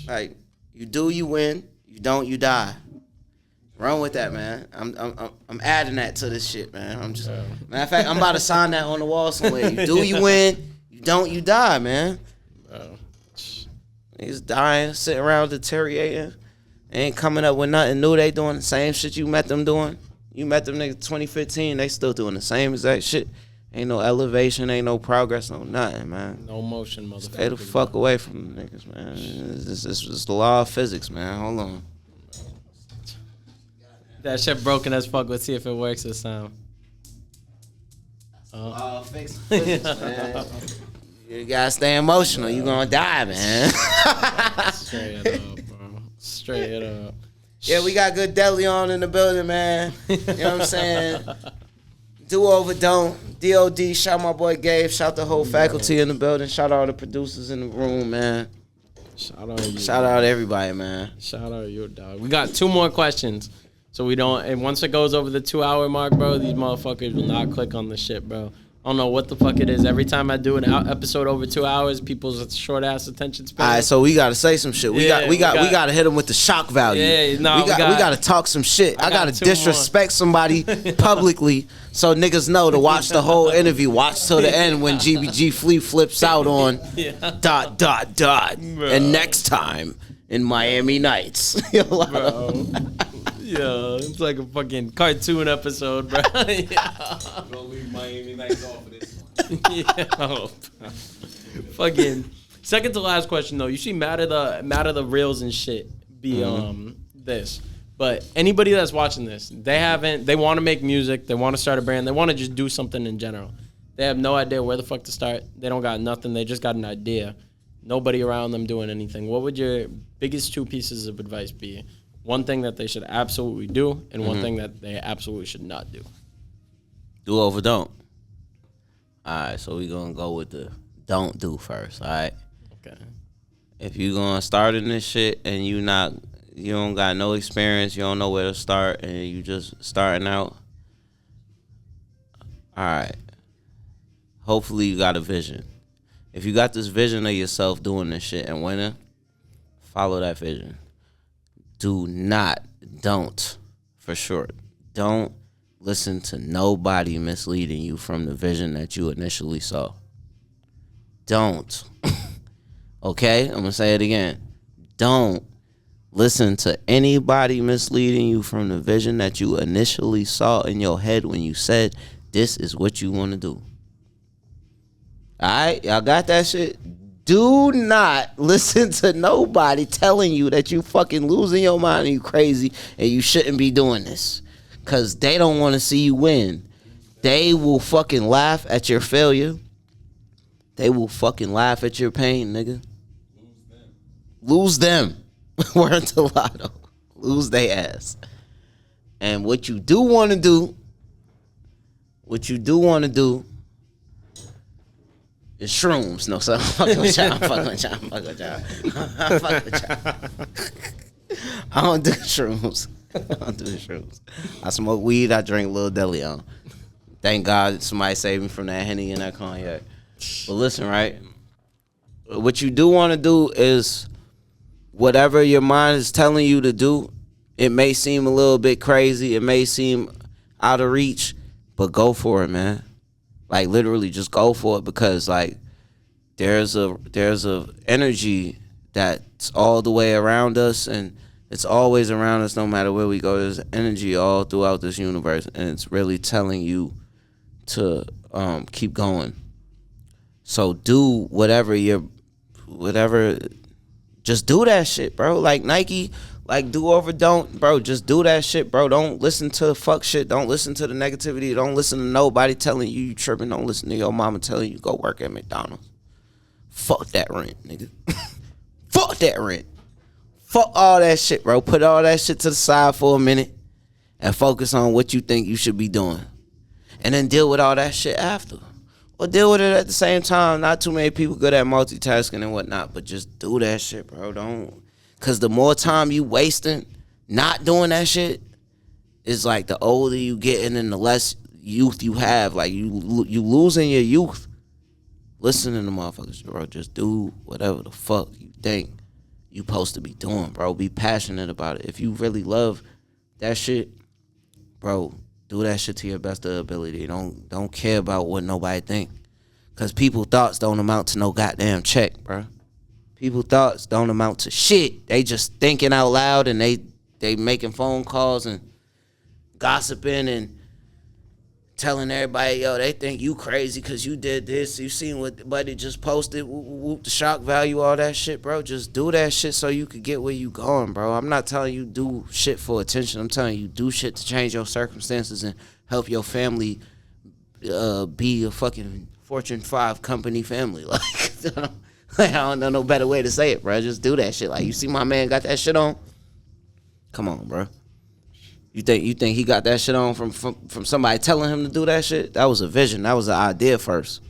Like, you do, you win. You don't, you die. Run with that, man. I'm adding that to this shit, man. Matter of fact, I'm about to sign that on the wall somewhere. You do, you win. You don't, you die, man. He's dying, sitting around deteriorating. Ain't coming up with nothing new. They doing the same shit you met them doing. You met them niggas 2015. They still doing the same exact shit. Ain't no elevation. Ain't no progress. No nothing, man. No motion, motherfucker. Stay the fuck away from them niggas, man. It's the law of physics, man. Hold on. That shit broken as fuck. Let's see if it works this time. Physics, man. You gotta stay emotional. You gonna die, man. Straight up, bro. Straight up. Yeah, we got good deli on in the building, man. You know what I'm saying? Do over, don't. DOD, shout my boy Gabe. Shout the whole faculty in the building. Shout all the producers in the room, man. Shout out you. Shout out everybody, man. Shout out you, dog. We got 2 more questions. So we don't, and once it goes over the 2-hour mark, bro, these motherfuckers will not click on the shit, bro. I don't know what the fuck it is. Every time I do an episode over 2 hours, people's short ass attention span. All right, so we gotta say some shit. We gotta hit them with the shock value. Yeah, no, we gotta talk some shit. I gotta disrespect somebody publicly so niggas know to watch the whole interview. Watch till the end when Gbgflee flips out on ... Bro. And next time in Miami Nights. Bro. Yeah, it's like a fucking cartoon episode, bro. Yeah. Gonna leave Miami Nights off of this. Yeah. Fucking second to last question though. You see mad at the reels and shit be this. But anybody that's watching this, they want to make music, they want to start a brand, they want to just do something in general. They have no idea where the fuck to start. They don't got nothing, they just got an idea. Nobody around them doing anything. What would your biggest 2 pieces of advice be? One thing that they should absolutely do, and one thing that they absolutely should not do. Do over don't. All right, so we gonna go with the don't do first. All right. Okay. If you gonna start in this shit and you don't got no experience, you don't know where to start, and you just starting out. All right. Hopefully you got a vision. If you got this vision of yourself doing this shit and winning, follow that vision. Don't, for short, don't listen to nobody misleading you from the vision that you initially saw. Don't. Okay? I'm going to say it again. Don't listen to anybody misleading you from the vision that you initially saw in your head when you said, this is what you want to do. All right? Y'all got that shit? Do not listen to nobody telling you that you fucking losing your mind and you crazy and you shouldn't be doing this. Because they don't want to see you win. They will fucking laugh at your failure. They will fucking laugh at your pain, nigga. Lose them. Word to Lotto. Lose they ass. And what you do want to do is shrooms. No, so I'm fucking with y'all. I don't do shrooms. I smoke weed. I drink Lil Deleon. Thank God somebody saved me from that Henny and that cognac. But listen, right? What you do want to do is whatever your mind is telling you to do. It may seem a little bit crazy. It may seem out of reach, but go for it, man. Like literally just go for it because like there's a energy that's all the way around us and it's always around us no matter where we go. There's energy all throughout this universe and it's really telling you to keep going. So do just do that shit, bro. Like Nike, like do over don't, bro. Just do that shit, bro. Don't listen to fuck shit. Don't listen to the negativity. Don't listen to nobody telling you tripping. Don't listen to your mama telling you go work at McDonald's. Fuck that rent, nigga. Fuck that rent. Fuck all that shit, bro. Put all that shit to the side for a minute and focus on what you think you should be doing. And then deal with all that shit after. Or deal with it at the same time. Not too many people good at multitasking and whatnot, but just do that shit, bro. Don't. Because the more time you wasting not doing that shit, it's like the older you getting and the less youth you have. Like you losing your youth. Listen to the motherfuckers, bro. Just do whatever the fuck you think you supposed to be doing, bro. Be passionate about it. If you really love that shit, bro, do that shit to your best of ability. Don't care about what nobody think. Cause people's thoughts don't amount to no goddamn check, bro. People's thoughts don't amount to shit. They just thinking out loud and they making phone calls and gossiping and telling everybody, yo, they think you crazy because you did this. You seen what Buddy just posted, whoop, the shock value, all that shit, bro. Just do that shit so you could get where you going, bro. I'm not telling you do shit for attention. I'm telling you do shit to change your circumstances and help your family be a fucking Fortune 5 company family. Like, I don't know no better way to say it, bro. Just do that shit. Like, you see my man got that shit on? Come on, bro. You think he got that shit on from somebody telling him to do that shit? That was a vision. That was an idea first.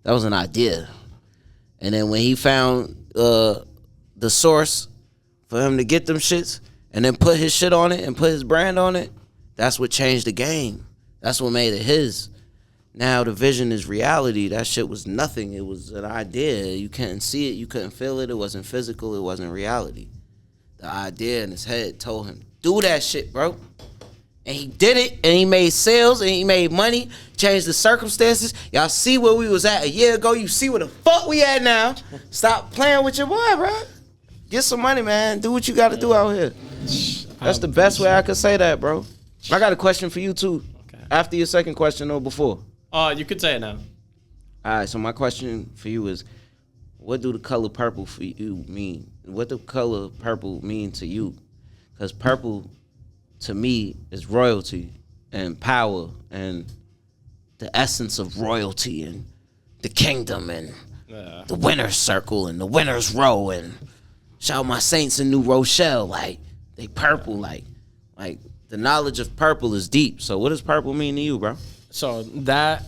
That was an idea. And then when he found the source for him to get them shits and then put his shit on it and put his brand on it, that's what changed the game. That's what made it his. Now the vision is reality. That shit was nothing. It was an idea. You couldn't see it. You couldn't feel it. It wasn't physical. It wasn't reality. The idea in his head told him, do that shit, bro. And he did it, and he made sales, and he made money, changed the circumstances. Y'all see where we was at a year ago. You see where the fuck we at now. Stop playing with your boy, bro. Get some money, man. Do what you got to do out here. That's the best way I could say that, bro. I got a question for you, too. Okay. After your second question or before? You could say it now. All right, so my question for you is, what do the color purple for you mean? What do color purple mean to you? Because purple, to me, is royalty and power and the essence of royalty and the kingdom and the winner's circle and the winner's row and shout my saints in New Rochelle. Like, they purple. Like the knowledge of purple is deep. So what does purple mean to you, bro? So that's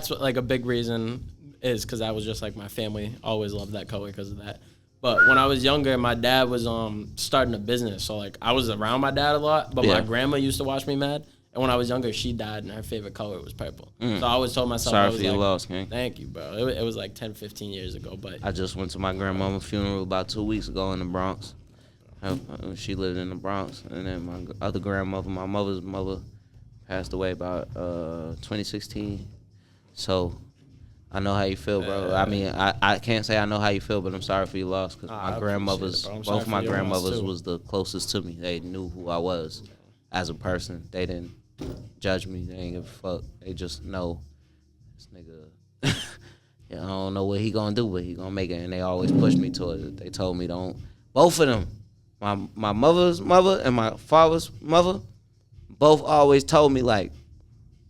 what, like, a big reason is because that was just like my family always loved that color because of that. But when I was younger, my dad was starting a business. So, like, I was around my dad a lot, but my grandma used to watch me mad. And when I was younger, she died, and her favorite color was purple. So I always told myself, Sorry for your loss, King. Thank you, bro. It was like 10, 15 years ago. But I just went to my grandmama's funeral about 2 weeks ago in the Bronx. She lived in the Bronx. And then my other grandmother, my mother's mother, passed away about 2016. So I know how you feel, bro. I mean, I can't say I know how you feel, but I'm sorry for your loss because my grandmothers, both my grandmothers was the closest to me. They knew who I was as a person. They didn't judge me. They ain't give a fuck. They just know this nigga, I don't know what he gonna do, but he gonna make it. And they always pushed me towards it. They told me don't. Both of them, my mother's mother and my father's mother, both always told me, like,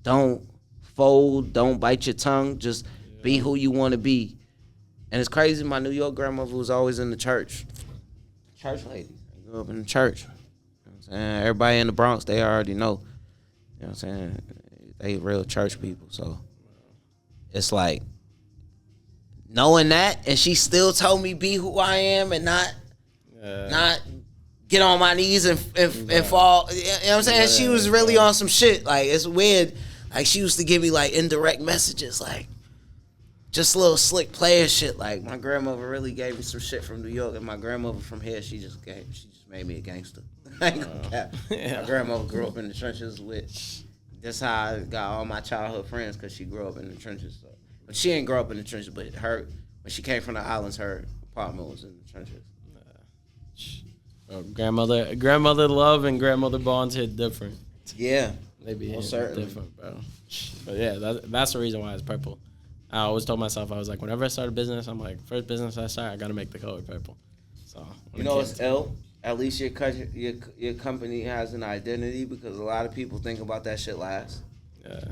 don't fold, don't bite your tongue, just be who you want to be. And it's crazy, my New York grandmother was always in the church. Church lady. I grew up in the church. You know what I'm saying? Everybody in the Bronx, they already know. You know what I'm saying? They real church people. So it's like, knowing that, and she still told me be who I am and not get on my knees and fall. You know what I'm saying? She was really on some shit. Like, it's weird. Like, she used to give me, like, indirect messages, like, just little slick player shit. Like, my grandmother really gave me some shit from New York, and my grandmother from here, she just made me a gangster. I ain't gonna cap. My grandmother grew up in the trenches with. That's how I got all my childhood friends, because she grew up in the trenches. So. But she didn't grow up in the trenches, but when she came from the islands, her apartment was in the trenches. Grandmother love and grandmother bonds hit different. Yeah. They be different, bro. But yeah, that's the reason why it's purple. I always told myself, I was like, whenever I start a business, I'm like, first business I start, I gotta make the color purple. So you know what's ill? At least your company has an identity, because a lot of people think about that shit last. Yeah.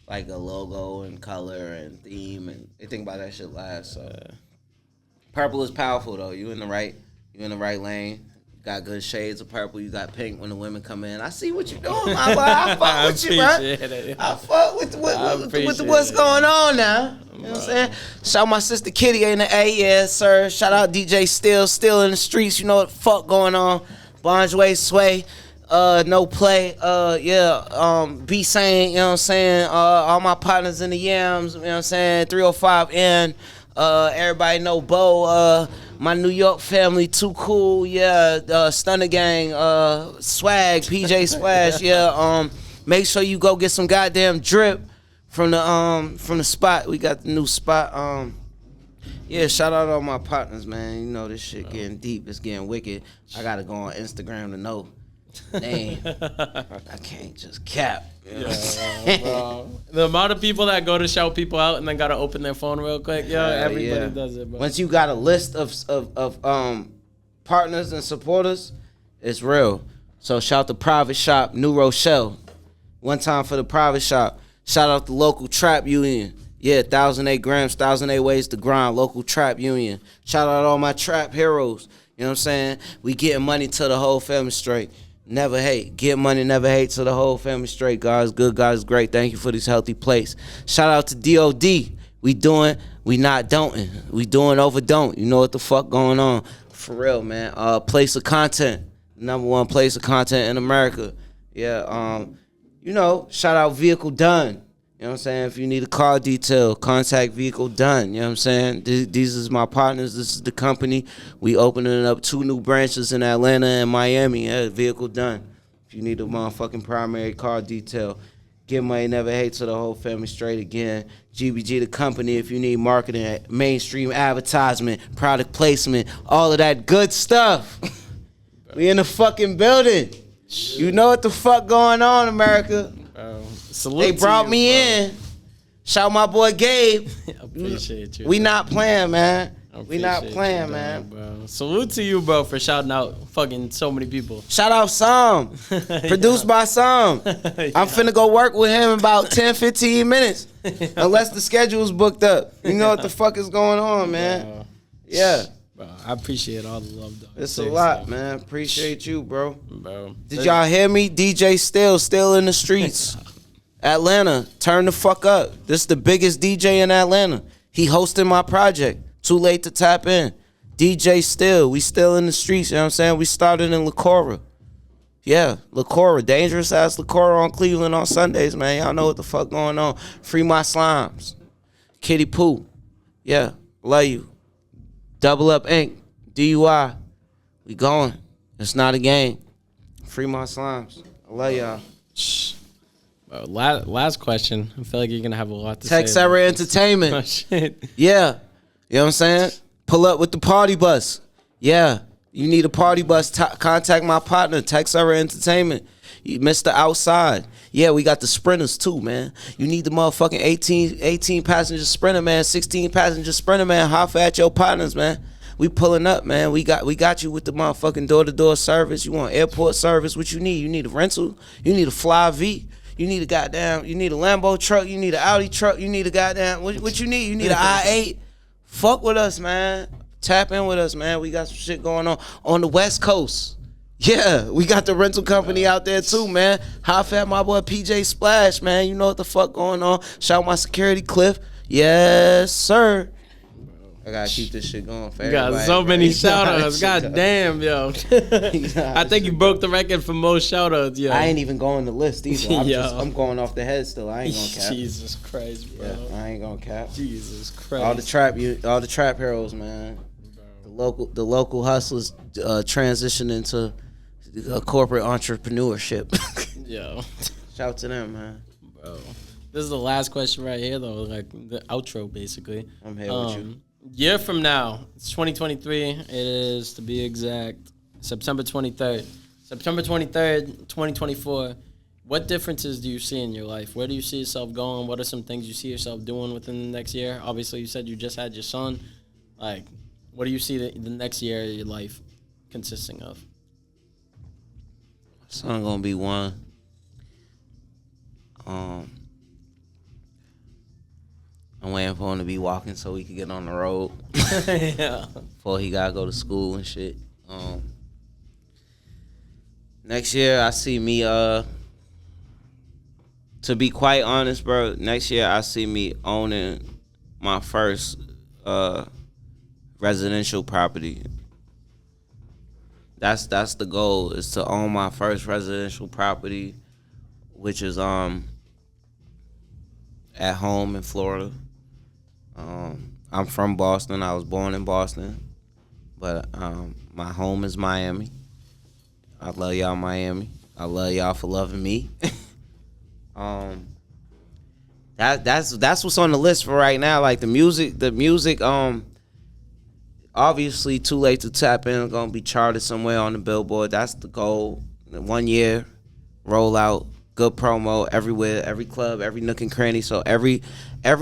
Like a logo and color and theme, and they think about that shit last. So purple is powerful though. You in the right lane. Got good shades of purple. You got pink when the women come in. I see what you doing, my boy. I fuck with you, bro. I fuck with what's going on now. You know what I'm saying? Shout out my sister Kitty in the A, yeah, sir. Shout out DJ Still in the streets. You know what the fuck going on. Bonjway Sway, no play. Be saying, you know what I'm saying? All my partners in the Yams, you know what I'm saying? 305N. Everybody know Bo. My New York family, Too Cool, yeah. Stunner Gang, Swag, PJ Splash, yeah. Make sure you go get some goddamn drip from the spot. We got the new spot. Yeah, shout out to all my partners, man. You know this shit getting deep. It's getting wicked. I gotta go on Instagram to know. Name. I can't just cap. Bro. The amount of people that go to shout people out and then gotta open their phone real quick, everybody does it, bro. Once you got a list of partners and supporters, it's real. So shout to Private Shop, New Rochelle. One time for the Private Shop. Shout out the local trap union. Yeah, 1,008 grams, 1,008 ways to grind. Local trap union. Shout out all my trap heroes. You know what I'm saying? We getting money to the whole family straight. Never hate. Get money, never hate to the whole family straight. God is good, God is great. Thank you for this healthy place. Shout out to DOD. We doing, we not don'ting. We doing over don't. You know what the fuck going on. For real, man. Place of content. #1 place of content in America. Yeah, you know, shout out Vehicle Done. You know what I'm saying? If you need a car detail, contact Vehicle Done. You know what I'm saying? These is my partners. This is the company. We opening up 2 new branches in Atlanta and Miami. Yeah, Vehicle Done. If you need a motherfucking primary car detail, get money, never hate to the whole family straight again. GBG the company. If you need marketing, mainstream advertisement, product placement, all of that good stuff. We in the fucking building. You know what the fuck going on, America. They brought me in. Shout my boy Gabe. Appreciate you. We not playing, man. We not playing, man. Bro. Salute to you, bro, for shouting out fucking so many people. Shout out Sam. Produced by Sam. I'm finna go work with him in about 10, 15 minutes. Unless the schedule's booked up. You know what the fuck is going on, man. Yeah. Bro, I appreciate all the love, though. It's a lot, man. Appreciate you, bro. Bro. Did y'all hear me? DJ still in the streets. Atlanta, turn the fuck up. This is the biggest DJ in Atlanta. He hosting my project. 2Late2Tapin. DJ still. We still in the streets, you know what I'm saying? We started in LaCora. Yeah, LaCora. Dangerous ass LaCora on Cleveland on Sundays, man. Y'all know what the fuck going on. Free my slimes. Kitty Pooh. Yeah, love you. Double Up Inc. DUI. We going. It's not a game. Free my slimes. I love y'all. Last question. I feel like you're gonna have a lot to say. Tech Era Entertainment. Oh, shit. Yeah. You know what I'm saying? Pull up with the party bus. Yeah. You need a party bus. Contact my partner, Tech Era Entertainment. Mr. Outside. Yeah, we got the Sprinters too, man. You need the motherfucking 18 passenger Sprinter, man. 16 passenger Sprinter, man. Holler at your partners, man. We pulling up, man. We got you with the motherfucking door-to-door service. You want airport service? What you need? You need a rental? You need a Fly V? You need a Lambo truck. You need an Audi truck. You need a goddamn, what you need? You need an I-8. Fuck with us, man. Tap in with us, man. We got some shit going on the West Coast. Yeah, we got the rental company out there too, man. Holla at my boy PJ Splash, man. You know what the fuck going on. Shout my security Cliff. Yes, sir. I gotta keep this shit going for everybody. You got so many shout-outs. God damn, yo. I think you broke the record for most shout-outs, yo. I ain't even going the list either. I'm going off the head still. I ain't gonna cap. Jesus Christ, bro. Yeah, I ain't gonna cap. Jesus Christ. All the trap heroes, man. The local hustlers transition into corporate entrepreneurship. Yo. Shout to them, man. Bro. This is the last question right here, though. Like the outro, basically. I'm here with you. Year from now, it's 2023. It is, to be exact, September 23rd. September 23rd, 2024. What differences do you see in your life? Where do you see yourself going? What are some things you see yourself doing within the next year? Obviously, you said you just had your son. Like, what do you see the next year of your life consisting of? Son gonna be one. I'm waiting for him to be walking so he can get on the road. Yeah. Before he gotta go to school and shit. Next year I see me to be quite honest, bro, next year I see me owning my first residential property. That's the goal, is to own my first residential property, which is at home in Florida. I'm from Boston. I was born in Boston. but my home is Miami. I love y'all, Miami. I love y'all for loving me. That's what's on the list for right now. Like the music. Obviously, Too Late to Tap In gonna be charted somewhere on the Billboard. That's the goal. 1 year, roll out, good promo everywhere, every club, every nook and cranny. So every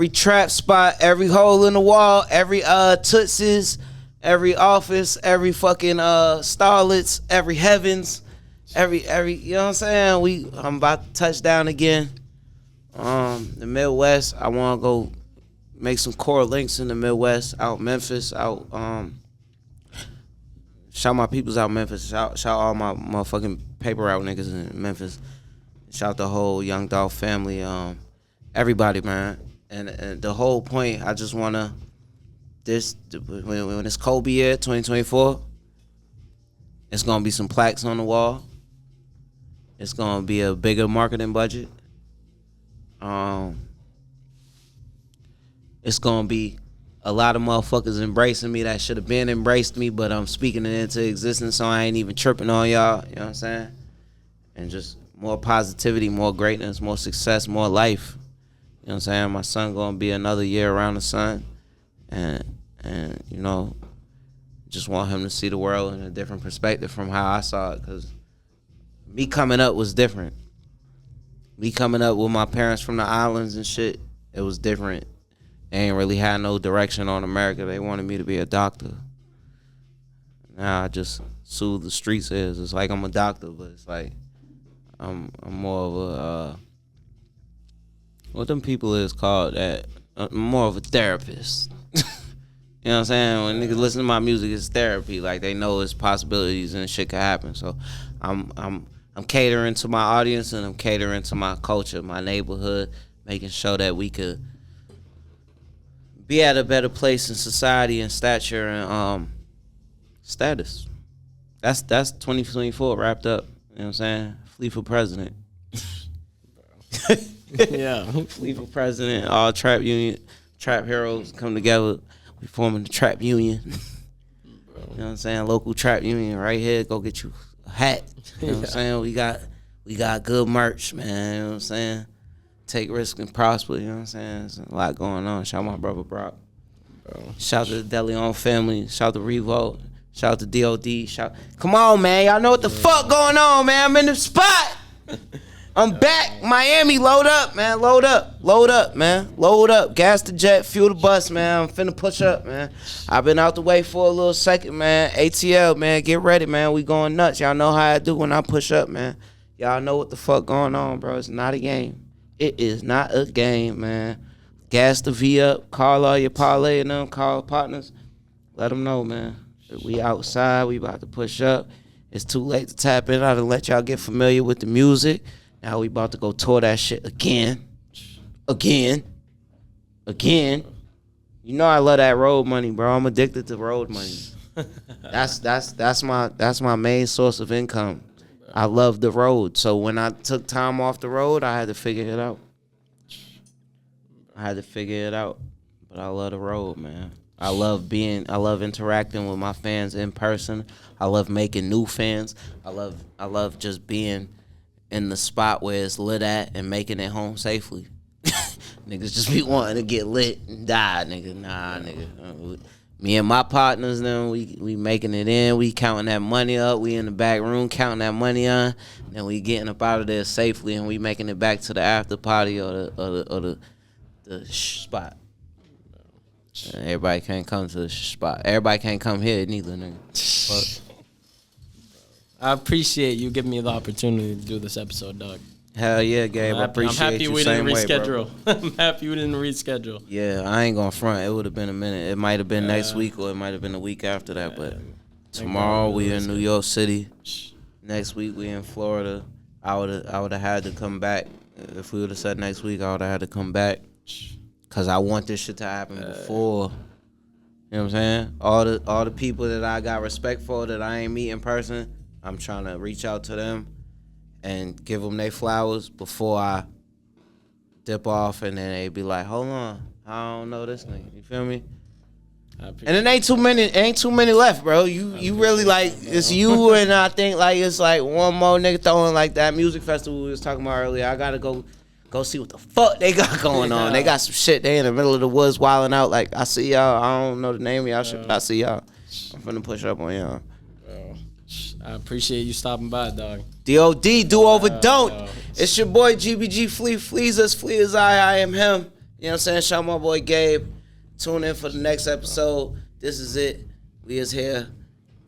trap spot, every hole in the wall, every Tootsies, every office, every fucking starlets, every heavens, every you know what I'm saying? I'm about to touch down again. The Midwest, I wanna go make some core links in the Midwest, out Memphis, out shout my peoples out Memphis, shout all my motherfucking paper route niggas in Memphis. Shout the whole Young Dolph family, everybody, man. And the whole point, I just wanna when it's Kobe year 2024, it's gonna be some plaques on the wall. It's gonna be a bigger marketing budget. It's gonna be a lot of motherfuckers embracing me that should have been embraced me, but I'm speaking it into existence, so I ain't even tripping on y'all. You know what I'm saying? And just more positivity, more greatness, more success, more life. You know what I'm saying? My son gonna be another year around the sun, and you know, just want him to see the world in a different perspective from how I saw it. Cause me coming up was different. Me coming up with my parents from the islands and shit, it was different. They ain't really had no direction on America. They wanted me to be a doctor. Now I just soothe the streets. It's like I'm a doctor, but it's like I'm more of a what them people is called that. I'm more of a therapist. You know what I'm saying? When niggas listen to my music, it's therapy. Like they know it's possibilities and shit can happen. So I'm catering to my audience and I'm catering to my culture, my neighborhood, making sure that we could be at a better place in society and stature and status. That's 2024 wrapped up. You know what I'm saying? Flee for president. Yeah. Flee for president. All trap heroes come together. We forming the trap union. You know what I'm saying? Local trap union right here. Go get you a hat. You know what I'm saying? We got good merch, man. You know what I'm saying? Take risk and prosper, you know what I'm saying? There's a lot going on. Shout out my brother Brock. Shout to the DeLeon family. Shout to Revolt. Shout to DOD. Come on, man. Y'all know what the fuck going on, man. I'm in the spot. I'm back. Miami, load up, man. Load up, man. Load up. Gas the jet, fuel the bus, man. I'm finna push up, man. I've been out the way for a little second, man. ATL, man. Get ready, man. We going nuts. Y'all know how I do when I push up, man. Y'all know what the fuck going on, bro. It's not a game. It is not a game, man. Gas the V up. Call all your parlay and them. Call partners. Let them know, man. We outside. We about to push up. It's too late to tap in. I done let y'all get familiar with the music. Now we about to go tour that shit again. Again. You know I love that road money, bro. I'm addicted to road money. That's my main source of income. I love the road. So when I took time off the road, I had to figure it out. But I love the road, man. I love interacting with my fans in person. I love making new fans. I love just being in the spot where it's lit at and making it home safely. Niggas just be wanting to get lit and die, nigga. Nah, nigga. Me and my partners, then we making it in. We counting that money up. We in the back room counting that money on. Then we getting up out of there safely, and we making it back to the after party or the spot. And everybody can't come to the spot. Everybody can't come here neither, nigga. But I appreciate you giving me the opportunity to do this episode, dog. Hell yeah, Gabe. I appreciate you. I'm happy we didn't reschedule. I'm happy we didn't reschedule. Yeah, I ain't gonna front. It would have been a minute. It might have been next week or it might have been the week after that. But tomorrow we in New York City. Next week we in Florida. I would have had to come back. If we would have said next week, I would have had to come back. Cause I want this shit to happen before. You know what I'm saying? All the people that I got respect for that I ain't meet in person, I'm trying to reach out to them and give them their flowers before I dip off, and then they be like, hold on, I don't know this nigga. You feel me? And it ain't too many left, bro. You really like it's you and I think like it's like one more nigga throwing like that music festival we was talking about earlier. I gotta go see what the fuck they got going on. They got some shit. They in the middle of the woods wilding out. Like I see y'all. I don't know the name of y'all shit, but I see y'all. I'm finna push up on y'all. I appreciate you stopping by, dog. DOD, do over don't. It's your boy Gbgflee. Flees us, flee as I am him. You know what I'm saying? Shout my boy Gabe. Tune in for the next episode. This is it. We is here.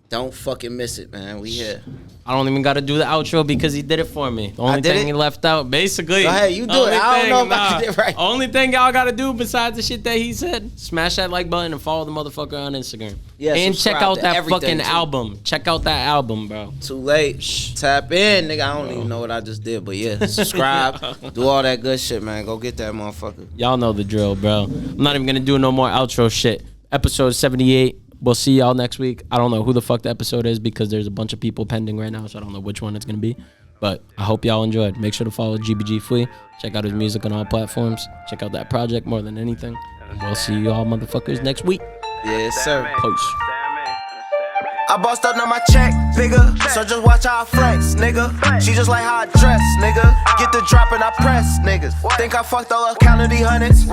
Don't fucking miss it, man. We here. I don't even got to do the outro because he did it for me. The only thing he left out, basically. Go ahead, you do it. I don't know if I did it right. Only thing y'all got to do besides the shit that he said, smash that like button and follow the motherfucker on Instagram. Yeah, and check out that fucking album. Check out that album, bro. Too late. Tap in, nigga. I don't even know what I just did, but yeah, subscribe. Do all that good shit, man. Go get that motherfucker. Y'all know the drill, bro. I'm not even going to do no more outro shit. Episode 78. We'll see y'all next week. I don't know who the fuck the episode is because there's a bunch of people pending right now, so I don't know which one it's going to be. But I hope y'all enjoyed. Make sure to follow Gbgflee. Check out his music on all platforms. Check out that project more than anything. And we'll see y'all motherfuckers next week. Yes, sir. Peace. I bossed up on my check, nigga. So just watch how I flex, nigga. She just like how I dress, nigga. Get the drop and I press, niggas. Think I fucked all account of these hundreds.